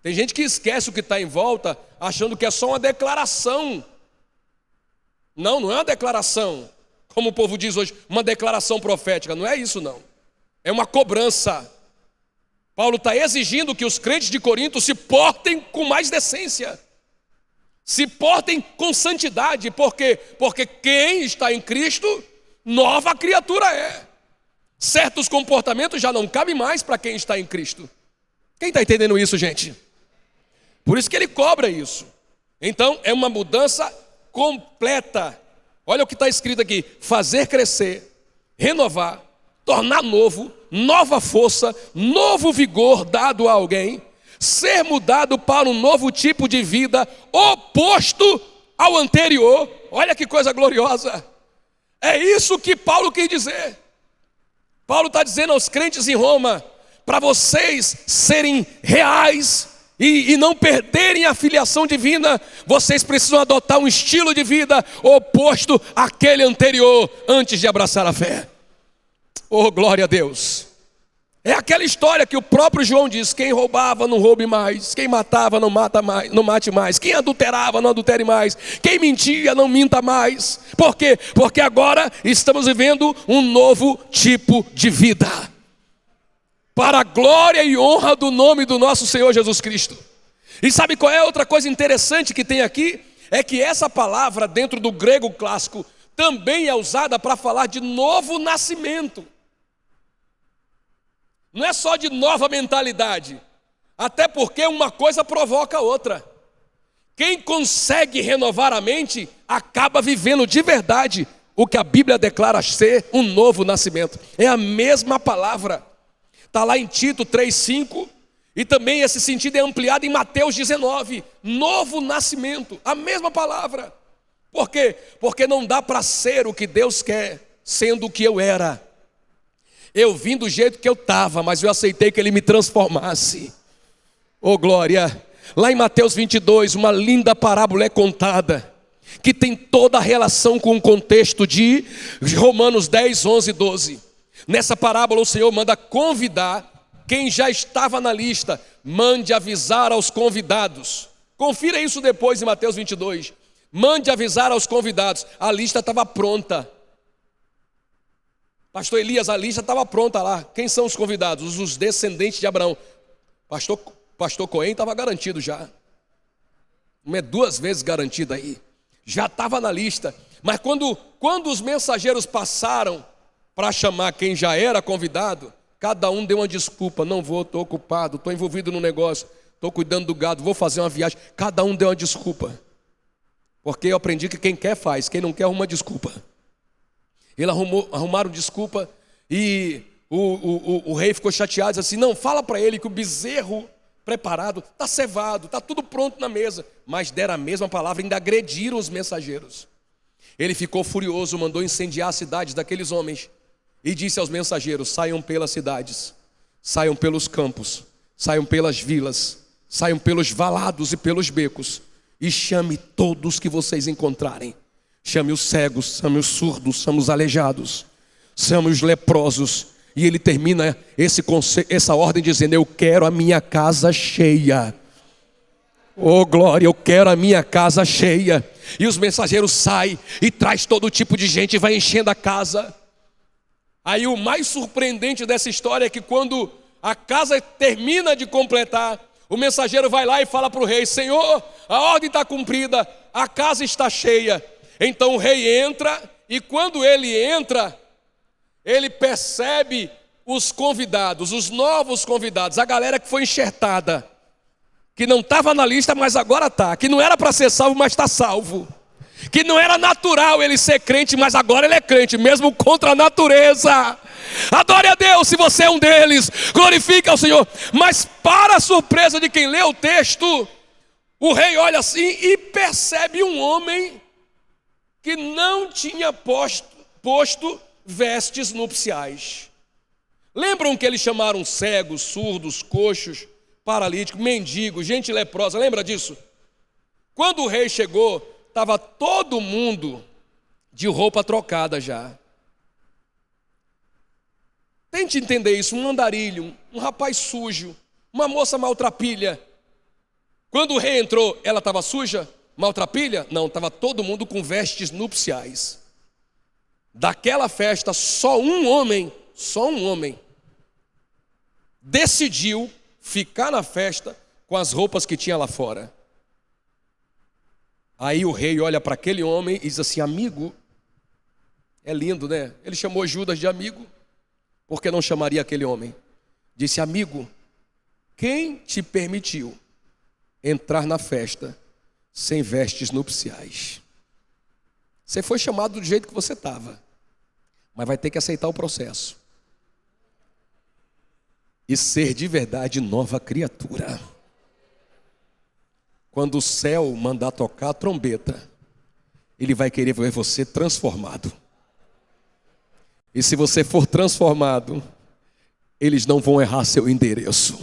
Tem gente que esquece o que está em volta, achando que é só uma declaração. Não é uma declaração, como o povo diz hoje, uma declaração profética. Não é isso não. É uma cobrança. Paulo está exigindo que os crentes de Corinto se portem com mais decência. Se portem com santidade. Por quê? Porque quem está em Cristo, nova criatura é. Certos comportamentos já não cabem mais para quem está em Cristo. Quem está entendendo isso, gente? Por isso que ele cobra isso. Então, é uma mudança completa. Olha o que está escrito aqui. Fazer crescer, renovar, tornar novo, nova força, novo vigor dado a alguém, ser mudado para um novo tipo de vida oposto ao anterior. Olha que coisa gloriosa. É isso que Paulo quis dizer. Paulo está dizendo aos crentes em Roma, para vocês serem reais e não perderem a filiação divina, vocês precisam adotar um estilo de vida oposto àquele anterior, antes de abraçar a fé. Oh, glória a Deus. É aquela história que o próprio João diz, quem roubava não roube mais, quem matava não mate mais, quem adulterava não adultere mais, quem mentia não minta mais. Por quê? Porque agora estamos vivendo um novo tipo de vida, para a glória e honra do nome do nosso Senhor Jesus Cristo. E sabe qual é a outra coisa interessante que tem aqui? É que essa palavra dentro do grego clássico também é usada para falar de novo nascimento. Não é só de nova mentalidade, até porque uma coisa provoca a outra. Quem consegue renovar a mente, acaba vivendo de verdade o que a Bíblia declara ser um novo nascimento. É a mesma palavra. Está lá em Tito 3,5, E também esse sentido é ampliado em Mateus 19, novo nascimento, a mesma palavra. Por quê? Porque não dá para ser o que Deus quer, sendo o que eu era. Eu vim do jeito que eu estava, mas eu aceitei que Ele me transformasse. Oh glória! Lá em Mateus 22, uma linda parábola é contada, que tem toda a relação com o contexto de Romanos 10, 11 e 12. Nessa parábola o Senhor manda convidar quem já estava na lista, mande avisar aos convidados. Confira isso depois em Mateus 22. Mande avisar aos convidados. A lista estava pronta. Pastor Elias, a lista estava pronta lá. Quem são os convidados? Os descendentes de Abraão. Pastor Cohen estava garantido já. Não é 2 vezes garantido aí. Já estava na lista. Mas quando os mensageiros passaram para chamar quem já era convidado, cada um deu uma desculpa. Não vou, estou ocupado, estou envolvido no negócio, estou cuidando do gado, vou fazer uma viagem. Cada um deu uma desculpa. Porque eu aprendi que quem quer faz, quem não quer arruma desculpa. Eles arrumaram desculpa e o rei ficou chateado, disse assim, não, fala para ele que o bezerro preparado está cevado, está tudo pronto na mesa. Mas deram a mesma palavra, ainda agrediram os mensageiros. Ele ficou furioso, mandou incendiar as cidades daqueles homens e disse aos mensageiros, saiam pelas cidades, saiam pelos campos, saiam pelas vilas, saiam pelos valados e pelos becos e chame todos que vocês encontrarem. Chame os cegos, chame os surdos, chame os aleijados, chame os leprosos. E ele termina essa ordem dizendo, eu quero a minha casa cheia. Oh glória, eu quero a minha casa cheia. E os mensageiros saem e traz todo tipo de gente e vai enchendo a casa. Aí o mais surpreendente dessa história é que quando a casa termina de completar, o mensageiro vai lá e fala para o rei, Senhor, a ordem está cumprida, a casa está cheia. Então o rei entra e quando ele entra, ele percebe os convidados, os novos convidados, a galera que foi enxertada, que não estava na lista, mas agora está, que não era para ser salvo, mas está salvo, que não era natural ele ser crente, mas agora ele é crente, mesmo contra a natureza. Adore a Deus se você é um deles, glorifique ao Senhor. Mas para a surpresa de quem lê o texto, o rei olha assim e percebe um homem que não tinha posto vestes nupciais. Lembram que eles chamaram cegos, surdos, coxos, paralíticos, mendigos, gente leprosa, lembra disso? Quando o rei chegou, estava todo mundo de roupa trocada já. Tente entender isso, um andarilho, um rapaz sujo, uma moça maltrapilha. Quando o rei entrou, ela estava suja? Maltrapilha? Não, estava todo mundo com vestes nupciais. Daquela festa, só um homem, decidiu ficar na festa com as roupas que tinha lá fora. Aí o rei olha para aquele homem e diz assim, amigo, é lindo, né? Ele chamou Judas de amigo, por que não chamaria aquele homem? Disse, amigo, quem te permitiu entrar na festa sem vestes nupciais? Você foi chamado do jeito que você estava, mas vai ter que aceitar o processo e ser de verdade nova criatura. Quando o céu mandar tocar a trombeta, ele vai querer ver você transformado. E se você for transformado, eles não vão errar seu endereço,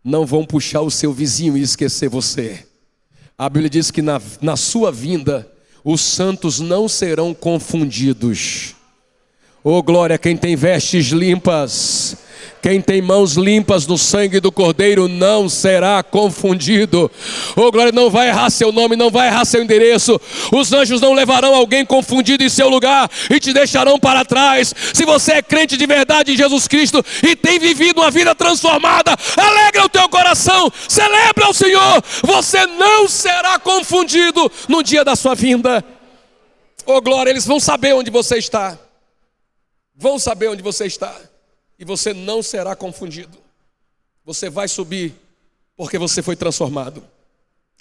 não vão puxar o seu vizinho e esquecer você. A Bíblia diz que na sua vinda, os santos não serão confundidos. Oh glória, quem tem vestes limpas, quem tem mãos limpas no sangue do Cordeiro não será confundido. Oh glória, não vai errar seu nome, não vai errar seu endereço. Os anjos não levarão alguém confundido em seu lugar e te deixarão para trás. Se você é crente de verdade em Jesus Cristo e tem vivido uma vida transformada, alegra o teu coração, celebra o Senhor. Você não será confundido no dia da sua vinda. Oh glória, eles vão saber onde você está. Vão saber onde você está. E você não será confundido. Você vai subir porque você foi transformado.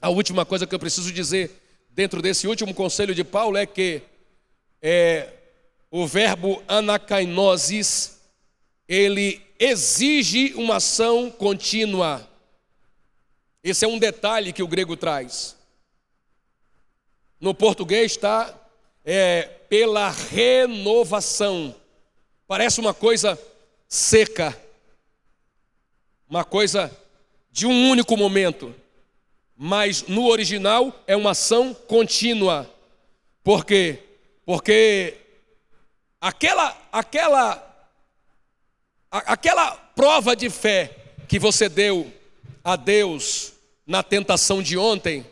A última coisa que eu preciso dizer dentro desse último conselho de Paulo é que o verbo anakainosis, ele exige uma ação contínua. Esse é um detalhe que o grego traz. No português está pela renovação. Parece uma coisa seca, uma coisa de um único momento, mas no original é uma ação contínua. Por quê? Porque aquela prova de fé que você deu a Deus na tentação de ontem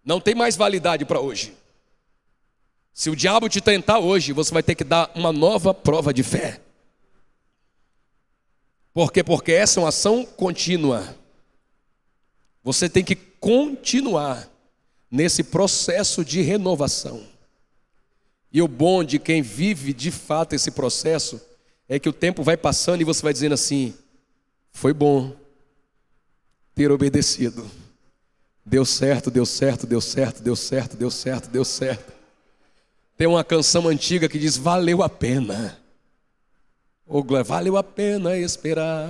não tem mais validade para hoje. Se o diabo te tentar hoje, você vai ter que dar uma nova prova de fé. Por quê? Porque essa é uma ação contínua. Você tem que continuar nesse processo de renovação. E o bom de quem vive de fato esse processo é que o tempo vai passando e você vai dizendo assim: foi bom ter obedecido. Deu certo, deu certo, deu certo, deu certo, deu certo, deu certo. Tem uma canção antiga que diz: valeu a pena. Oh, glória, valeu a pena esperar.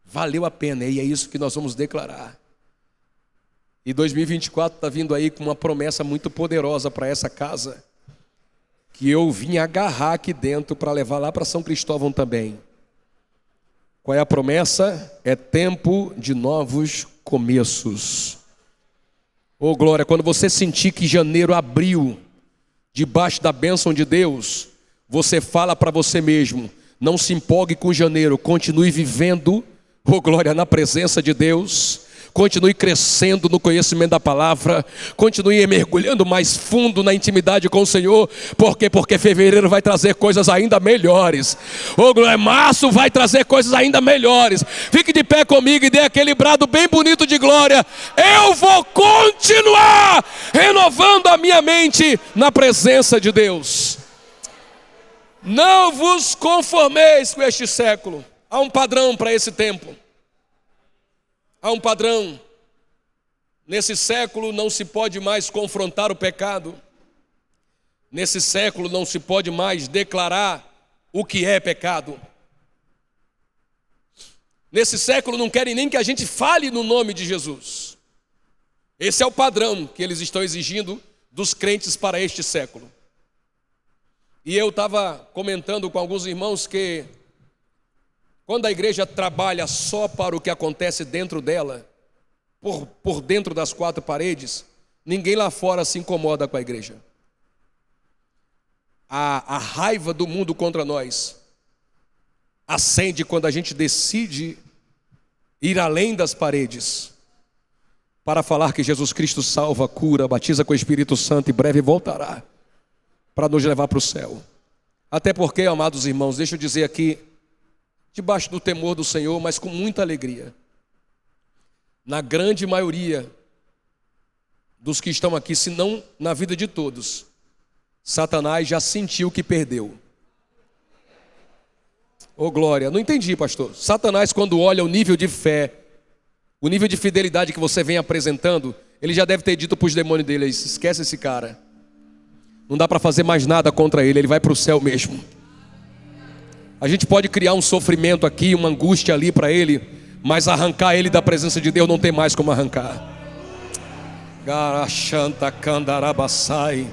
Valeu a pena, e é isso que nós vamos declarar. E 2024 está vindo aí com uma promessa muito poderosa para essa casa, que eu vim agarrar aqui dentro para levar lá para São Cristóvão também. Qual é a promessa? É tempo de novos começos. Oh, glória, quando você sentir que janeiro abriu debaixo da bênção de Deus, você fala para você mesmo: não se empolgue com janeiro, continue vivendo, oh glória, na presença de Deus. Continue crescendo no conhecimento da palavra, continue mergulhando mais fundo na intimidade com o Senhor. Por quê? Porque fevereiro vai trazer coisas ainda melhores. Oh glória, março vai trazer coisas ainda melhores. Fique de pé comigo e dê aquele brado bem bonito de glória: eu vou continuar renovando a minha mente na presença de Deus. Não vos conformeis com este século. Há um padrão para esse tempo. Há um padrão. Nesse século não se pode mais confrontar o pecado. Nesse século não se pode mais declarar o que é pecado. Nesse século não querem nem que a gente fale no nome de Jesus. Esse é o padrão que eles estão exigindo dos crentes para este século. E eu estava comentando com alguns irmãos que quando a igreja trabalha só para o que acontece dentro dela, por dentro das quatro paredes, ninguém lá fora se incomoda com a igreja. A raiva do mundo contra nós acende quando a gente decide ir além das paredes para falar que Jesus Cristo salva, cura, batiza com o Espírito Santo e breve voltará para nos levar para o céu. Até porque, amados irmãos, deixa eu dizer aqui, debaixo do temor do Senhor, mas com muita alegria, na grande maioria dos que estão aqui, se não na vida de todos, Satanás já sentiu que perdeu. Oh glória, não entendi, pastor. Satanás, quando olha o nível de fé, o nível de fidelidade que você vem apresentando, ele já deve ter dito para os demônios dele: esquece esse cara, não dá para fazer mais nada contra ele, ele vai para o céu mesmo. A gente pode criar um sofrimento aqui, uma angústia ali para ele, mas arrancar ele da presença de Deus não tem mais como arrancar. Garachanta candarabassai.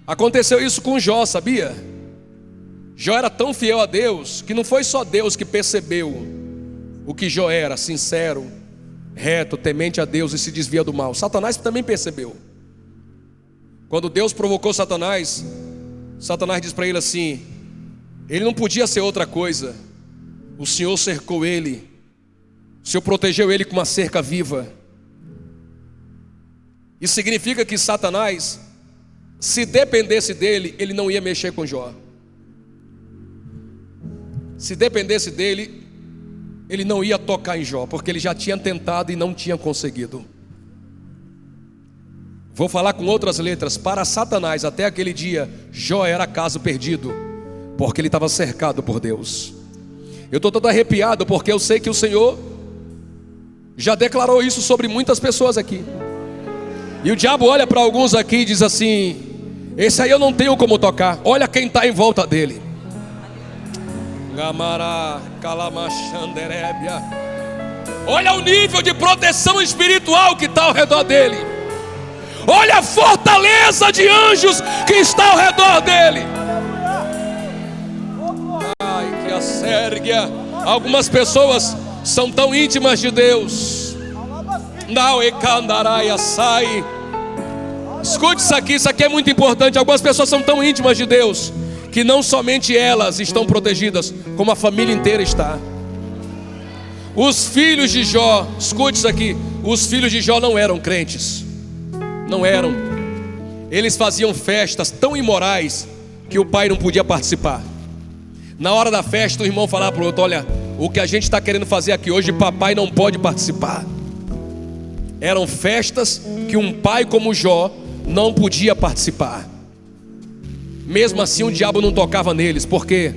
Aconteceu isso com Jó, sabia? Jó era tão fiel a Deus que não foi só Deus que percebeu o que Jó era: sincero, reto, temente a Deus e se desvia do mal. Satanás também percebeu. Quando Deus provocou Satanás, Satanás disse para ele assim: ele não podia ser outra coisa. O Senhor cercou ele, o Senhor protegeu ele com uma cerca viva. Isso significa que Satanás, se dependesse dele, ele não ia mexer com Jó. Se dependesse dele, ele não ia tocar em Jó, porque ele já tinha tentado e não tinha conseguido. Vou falar com outras letras: para Satanás, até aquele dia, Jó era caso perdido, porque ele estava cercado por Deus. Eu estou todo arrepiado, porque eu sei que o Senhor já declarou isso sobre muitas pessoas aqui. E o diabo olha para alguns aqui e diz assim: esse aí eu não tenho como tocar, olha quem está em volta dele. Gamará, Calamachanderébia. Olha o nível de proteção espiritual que está ao redor dele. Olha a fortaleza de anjos que está ao redor dele. Ai, que assérgia. Algumas pessoas são tão íntimas de Deus. Não, Ekandaraia sai. Escute isso aqui é muito importante. Algumas pessoas são tão íntimas de Deus que não somente elas estão protegidas, como a família inteira está. Os filhos de Jó, escute isso aqui, os filhos de Jó não eram crentes. Não eram. Eles faziam festas tão imorais que o pai não podia participar. Na hora da festa o irmão falava para o outro: olha, o que a gente está querendo fazer aqui hoje, papai não pode participar. Eram festas que um pai como Jó não podia participar. Mesmo assim o diabo não tocava neles. Por quê?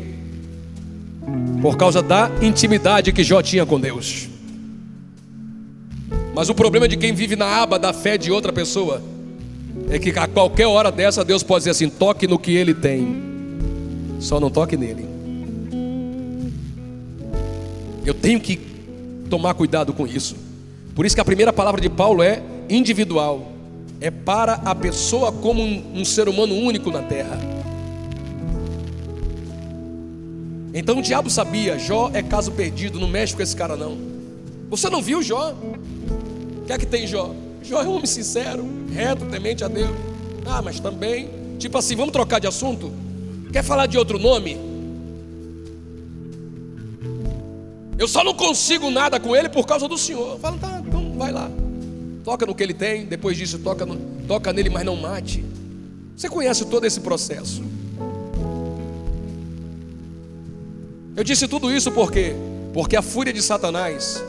Por causa da intimidade que Jó tinha com Deus. Mas o problema de quem vive na aba da fé de outra pessoa é que a qualquer hora dessa Deus pode dizer assim: toque no que ele tem, só não toque nele. Eu tenho que tomar cuidado com isso. Por isso que a primeira palavra de Paulo é individual. É para a pessoa como um ser humano único na terra. Então o diabo sabia: Jó é caso perdido, não mexe com esse cara não. Você não viu Jó? O que é que tem Jó? Jó é um homem sincero, reto, temente a Deus. Ah, mas também, tipo assim, vamos trocar de assunto? Quer falar de outro nome? Eu só não consigo nada com ele por causa do Senhor. Fala, tá, então vai lá. Toca no que ele tem, depois disso toca nele, mas não mate. Você conhece todo esse processo. Eu disse tudo isso por quê? Porque a fúria de Satanás,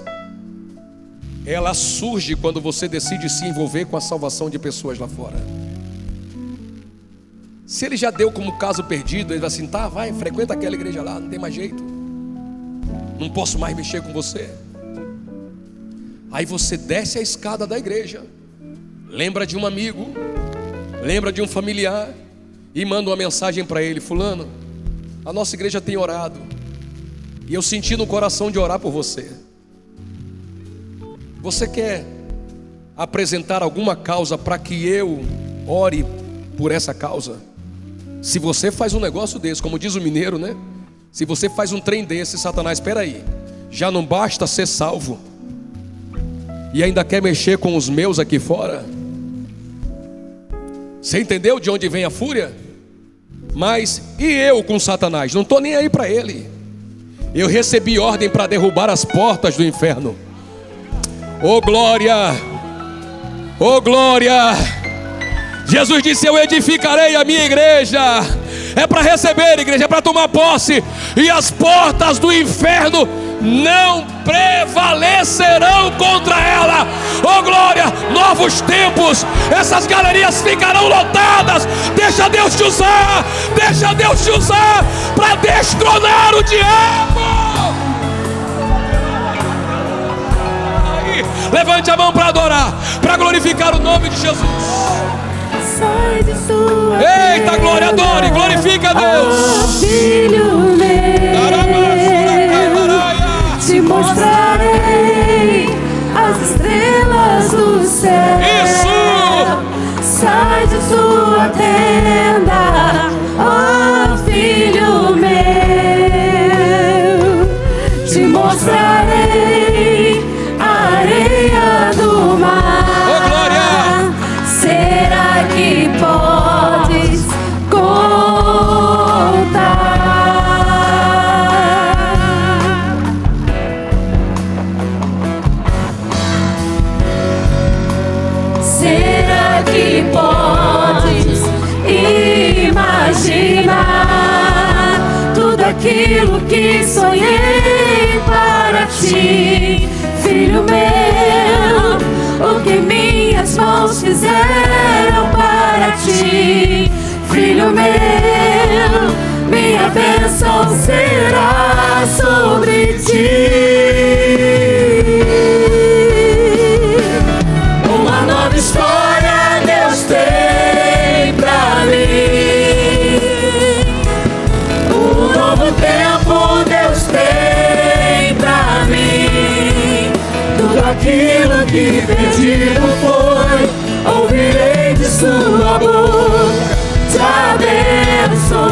ela surge quando você decide se envolver com a salvação de pessoas lá fora. Se ele já deu como caso perdido, ele vai assim: tá, vai, frequenta aquela igreja lá, não tem mais jeito, não posso mais mexer com você. Aí você desce a escada da igreja, lembra de um amigo, lembra de um familiar, e manda uma mensagem para ele: fulano, a nossa igreja tem orado, e eu senti no coração de orar por você. Você quer apresentar alguma causa para que eu ore por essa causa? Se você faz um negócio desse, como diz o mineiro, né? Se você faz um trem desse, Satanás, espera aí, já não basta ser salvo e ainda quer mexer com os meus aqui fora? Você entendeu de onde vem a fúria? Mas e eu com Satanás? Não estou nem aí para ele. Eu recebi ordem para derrubar as portas do inferno. Oh glória! Oh glória! Jesus disse: eu edificarei a minha igreja. É para receber, igreja, é para tomar posse, e as portas do inferno não prevalecerão contra ela. Oh glória, novos tempos, essas galerias ficarão lotadas. Deixa Deus te usar, deixa Deus te usar para destronar o diabo. Aí, levante a mão para adorar, para glorificar o nome de Jesus. Sai de sua Eita, glória, adore, glorifica a Deus. Oh, filho meu, te mostrarei as estrelas do céu. Isso! Sai de sua tenda, oh filho meu, te mostrarei a areia do mar. Oh, glória! Será que podes contar? Será que podes imaginar tudo aquilo que sonhei para ti, filho meu? O que minhas mãos fizeram para ti, filho meu, minha bênção será sobre ti. Uma nova história Deus tem pra mim, um novo tempo Deus que perdido foi, ouvirei de sua boca, te abençoarei.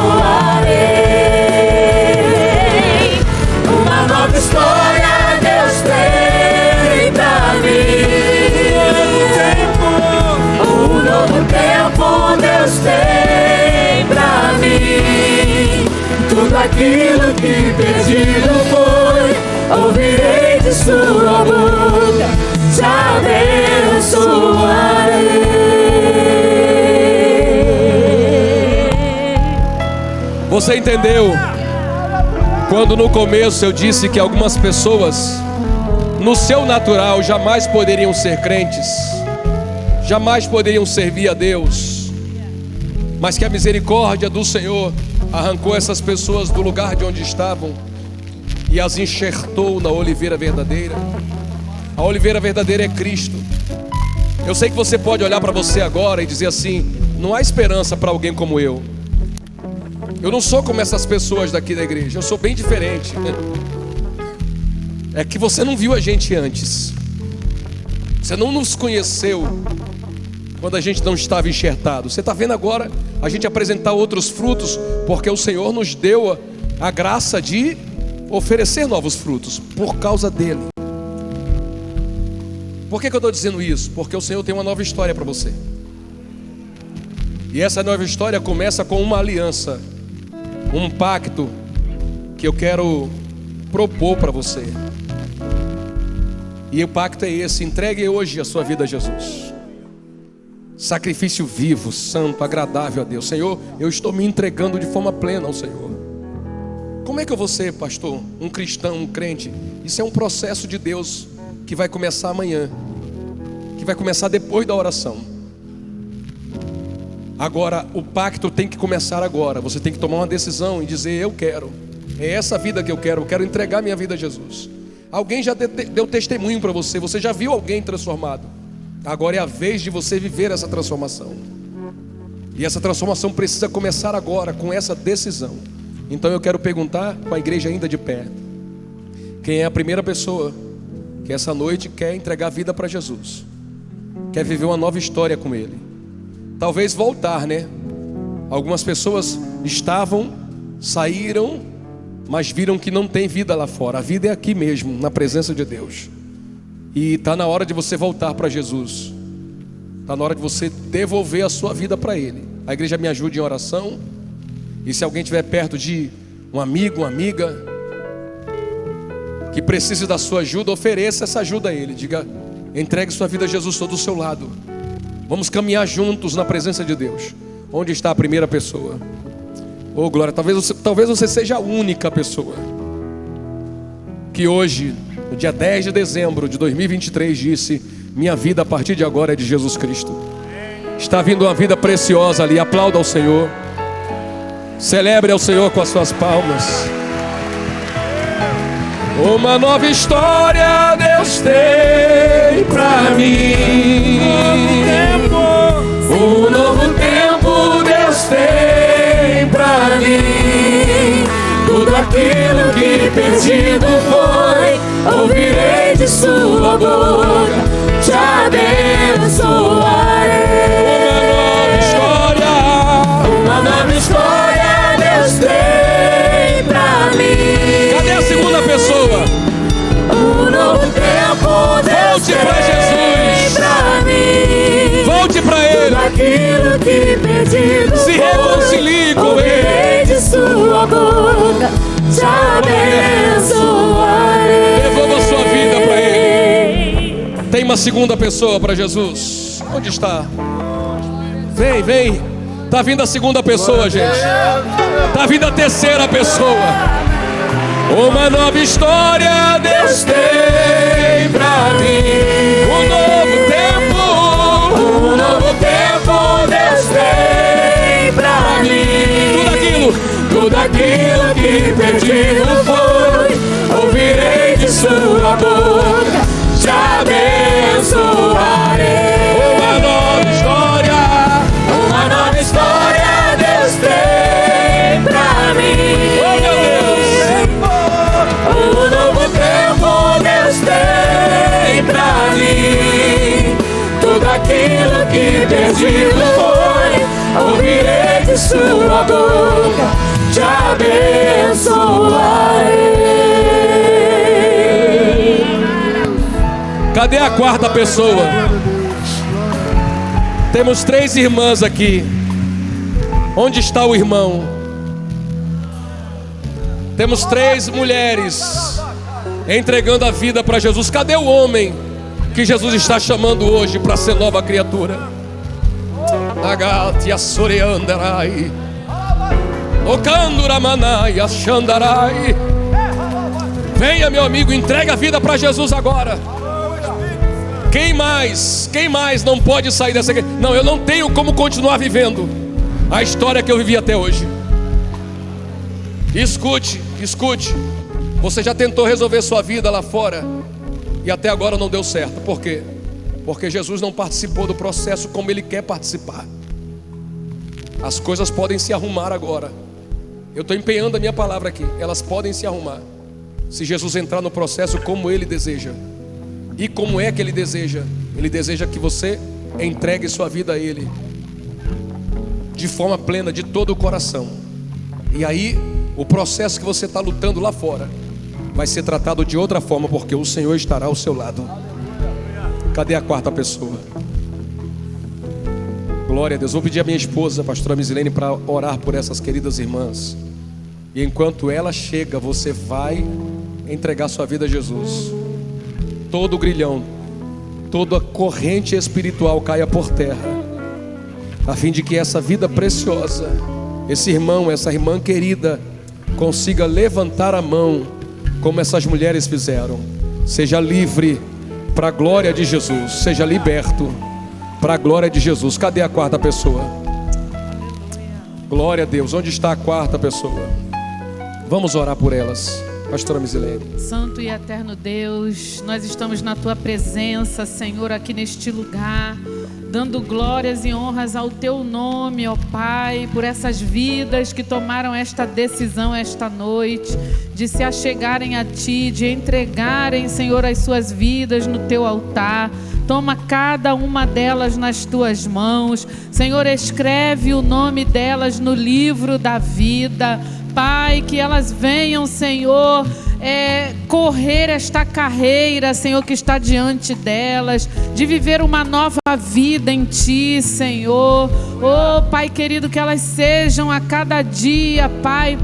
Uma nova história Deus tem pra mim. Um novo tempo Deus tem pra mim. Tudo aquilo que perdido foi, ouvirei de sua boca, te abençoarei. Você entendeu? Quando no começo eu disse que algumas pessoas, no seu natural, jamais poderiam ser crentes, jamais poderiam servir a Deus, mas que a misericórdia do Senhor arrancou essas pessoas do lugar de onde estavam e as enxertou na oliveira verdadeira. A oliveira verdadeira é Cristo. Eu sei que você pode olhar para você agora e dizer assim: não há esperança para alguém como eu. Eu não sou como essas pessoas daqui da igreja, eu sou bem diferente. É que você não viu a gente antes. Você não nos conheceu quando a gente não estava enxertado. Você está vendo agora a gente apresentar outros frutos, porque o Senhor nos deu a graça de oferecer novos frutos por causa dele. Por que eu estou dizendo isso? Porque o Senhor tem uma nova história para você. E essa nova história começa com uma aliança, um pacto que eu quero propor para você. E o pacto é esse: entregue hoje a sua vida a Jesus. Sacrifício vivo, santo, agradável a Deus. Senhor, eu estou me entregando de forma plena ao Senhor. Como é que eu vou ser, pastor, um cristão, um crente? Isso é um processo de Deus que vai começar amanhã, que vai começar depois da oração. Agora, o pacto tem que começar agora. Você tem que tomar uma decisão e dizer: eu quero, é essa vida que eu quero entregar minha vida a Jesus. Alguém já deu testemunho para você, você já viu alguém transformado. Agora é a vez de você viver essa transformação. E essa transformação precisa começar agora, com essa decisão. Então eu quero perguntar, com a igreja ainda de pé, quem é a primeira pessoa que essa noite quer entregar a vida para Jesus, quer viver uma nova história com Ele? Talvez voltar, né? Algumas pessoas saíram, mas viram que não tem vida lá fora. A vida é aqui mesmo, na presença de Deus. E está na hora de você voltar para Jesus. Está na hora de você devolver a sua vida para Ele. A igreja me ajude em oração. E se alguém estiver perto de um amigo, uma amiga que precise da sua ajuda, ofereça essa ajuda a Ele. Diga: entregue sua vida a Jesus, estou do seu lado. Vamos caminhar juntos na presença de Deus. Onde está a primeira pessoa? Oh glória, talvez você seja a única pessoa que hoje, no dia 10 de dezembro de 2023, disse: minha vida a partir de agora é de Jesus Cristo. Está vindo uma vida preciosa ali. Aplauda ao Senhor. Celebre ao Senhor com as suas palmas. Uma nova história Deus tem pra mim. Um novo tempo Deus tem pra mim. Tudo aquilo que perdido foi, ouvirei de sua boca, te abençoarei. Uma nova história Deus tem pra mim. Cadê a segunda pessoa? Um novo tempo Deus tem pra mim. Volte pra Ele. Tudo aquilo que perdido se reconcilie com Ele. De sua boca te abençoarei. Devolva a sua vida pra Ele. Tem uma segunda pessoa para Jesus. Onde está? Vem. Tá vindo a segunda pessoa, gente. Tá vindo a terceira pessoa. Uma nova história Deus tem pra mim. Um novo tempo Deus tem pra mim. Tudo aquilo que perdido foi, ouvirei de sua boca, te abençoarei. Uma nova história Deus tem pra mim. Oh meu Deus. Um novo tempo Deus tem pra mim. aquilo que perdido foi, ouvirei de sua boca, te abençoarei. Cadê a quarta pessoa? Temos 3 irmãs aqui. Onde está o irmão? Temos 3 mulheres entregando a vida para Jesus. Cadê o homem que Jesus está chamando hoje para ser nova criatura? Nagatia soreandarai, okanduramanai ashandarai. Venha, meu amigo, entrega a vida para Jesus agora. Quem mais não pode sair dessa? Não, eu não tenho como continuar vivendo a história que eu vivi até hoje. Escute. Você já tentou resolver sua vida lá fora e até agora não deu certo. Por quê? Porque Jesus não participou do processo como Ele quer participar. As coisas podem se arrumar agora. Eu estou empenhando a minha palavra aqui. Elas podem se arrumar se Jesus entrar no processo como Ele deseja. E como é que Ele deseja? Ele deseja que você entregue sua vida a Ele de forma plena, de todo o coração. E aí o processo que você está lutando lá fora vai ser tratado de outra forma, porque o Senhor estará ao seu lado. Cadê a quarta pessoa? Glória a Deus. Vou pedir a minha esposa, a pastora Misilene, para orar por essas queridas irmãs. E enquanto ela chega, você vai entregar sua vida a Jesus. Todo o grilhão, toda a corrente espiritual caia por terra, a fim de que essa vida preciosa, esse irmão, essa irmã querida, consiga levantar a mão como essas mulheres fizeram. Seja livre para a glória de Jesus. Seja liberto para a glória de Jesus. Cadê a quarta pessoa? Glória a Deus. Onde está a quarta pessoa? Vamos orar por elas. Pastora Misilene. Santo e eterno Deus, nós estamos na Tua presença, Senhor, aqui neste lugar, dando glórias e honras ao Teu nome, ó Pai, por essas vidas que tomaram esta decisão esta noite, de se achegarem a Ti, de entregarem, Senhor, as suas vidas no Teu altar. Toma cada uma delas nas Tuas mãos, Senhor, escreve o nome delas no livro da vida. Pai, que elas venham, Senhor, correr esta carreira, Senhor, que está diante delas, de viver uma nova vida em Ti, Senhor. Oh, Pai querido, que elas sejam a cada dia, Pai,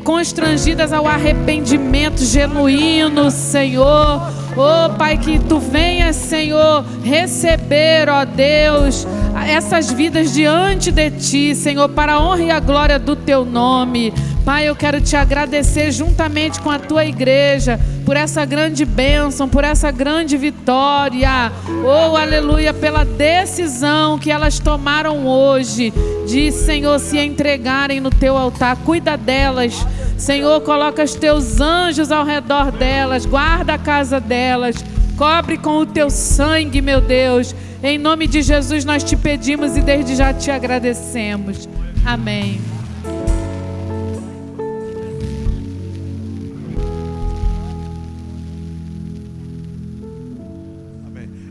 constrangidas ao arrependimento genuíno, Senhor. Oh, Pai, que Tu venhas, Senhor, receber, ó Deus, essas vidas diante de Ti, Senhor, para a honra e a glória do Teu nome. Pai, eu quero Te agradecer juntamente com a Tua igreja por essa grande bênção, por essa grande vitória. Oh, aleluia, pela decisão que elas tomaram hoje de, Senhor, se entregarem no Teu altar. Cuida delas, Senhor, coloca os Teus anjos ao redor delas, guarda a casa delas, cobre com o Teu sangue, meu Deus. Em nome de Jesus nós Te pedimos e desde já Te agradecemos. Amém.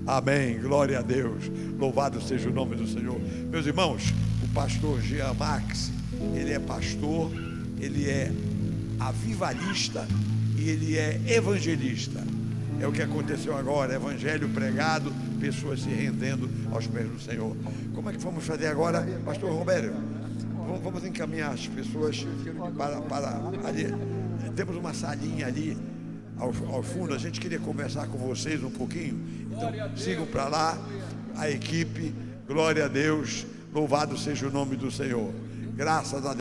Amém, glória a Deus, louvado seja o nome do Senhor. Meus irmãos, o pastor Jean Max, ele é pastor, ele é avivalista e ele é evangelista. É o que aconteceu agora, evangelho pregado, pessoas se rendendo aos pés do Senhor. Como é que vamos fazer agora, pastor Roberto? Vamos encaminhar as pessoas para ali. Temos uma salinha ali ao fundo, a gente queria conversar com vocês um pouquinho, então sigam para lá, a equipe, glória a Deus, louvado seja o nome do Senhor, graças a Deus.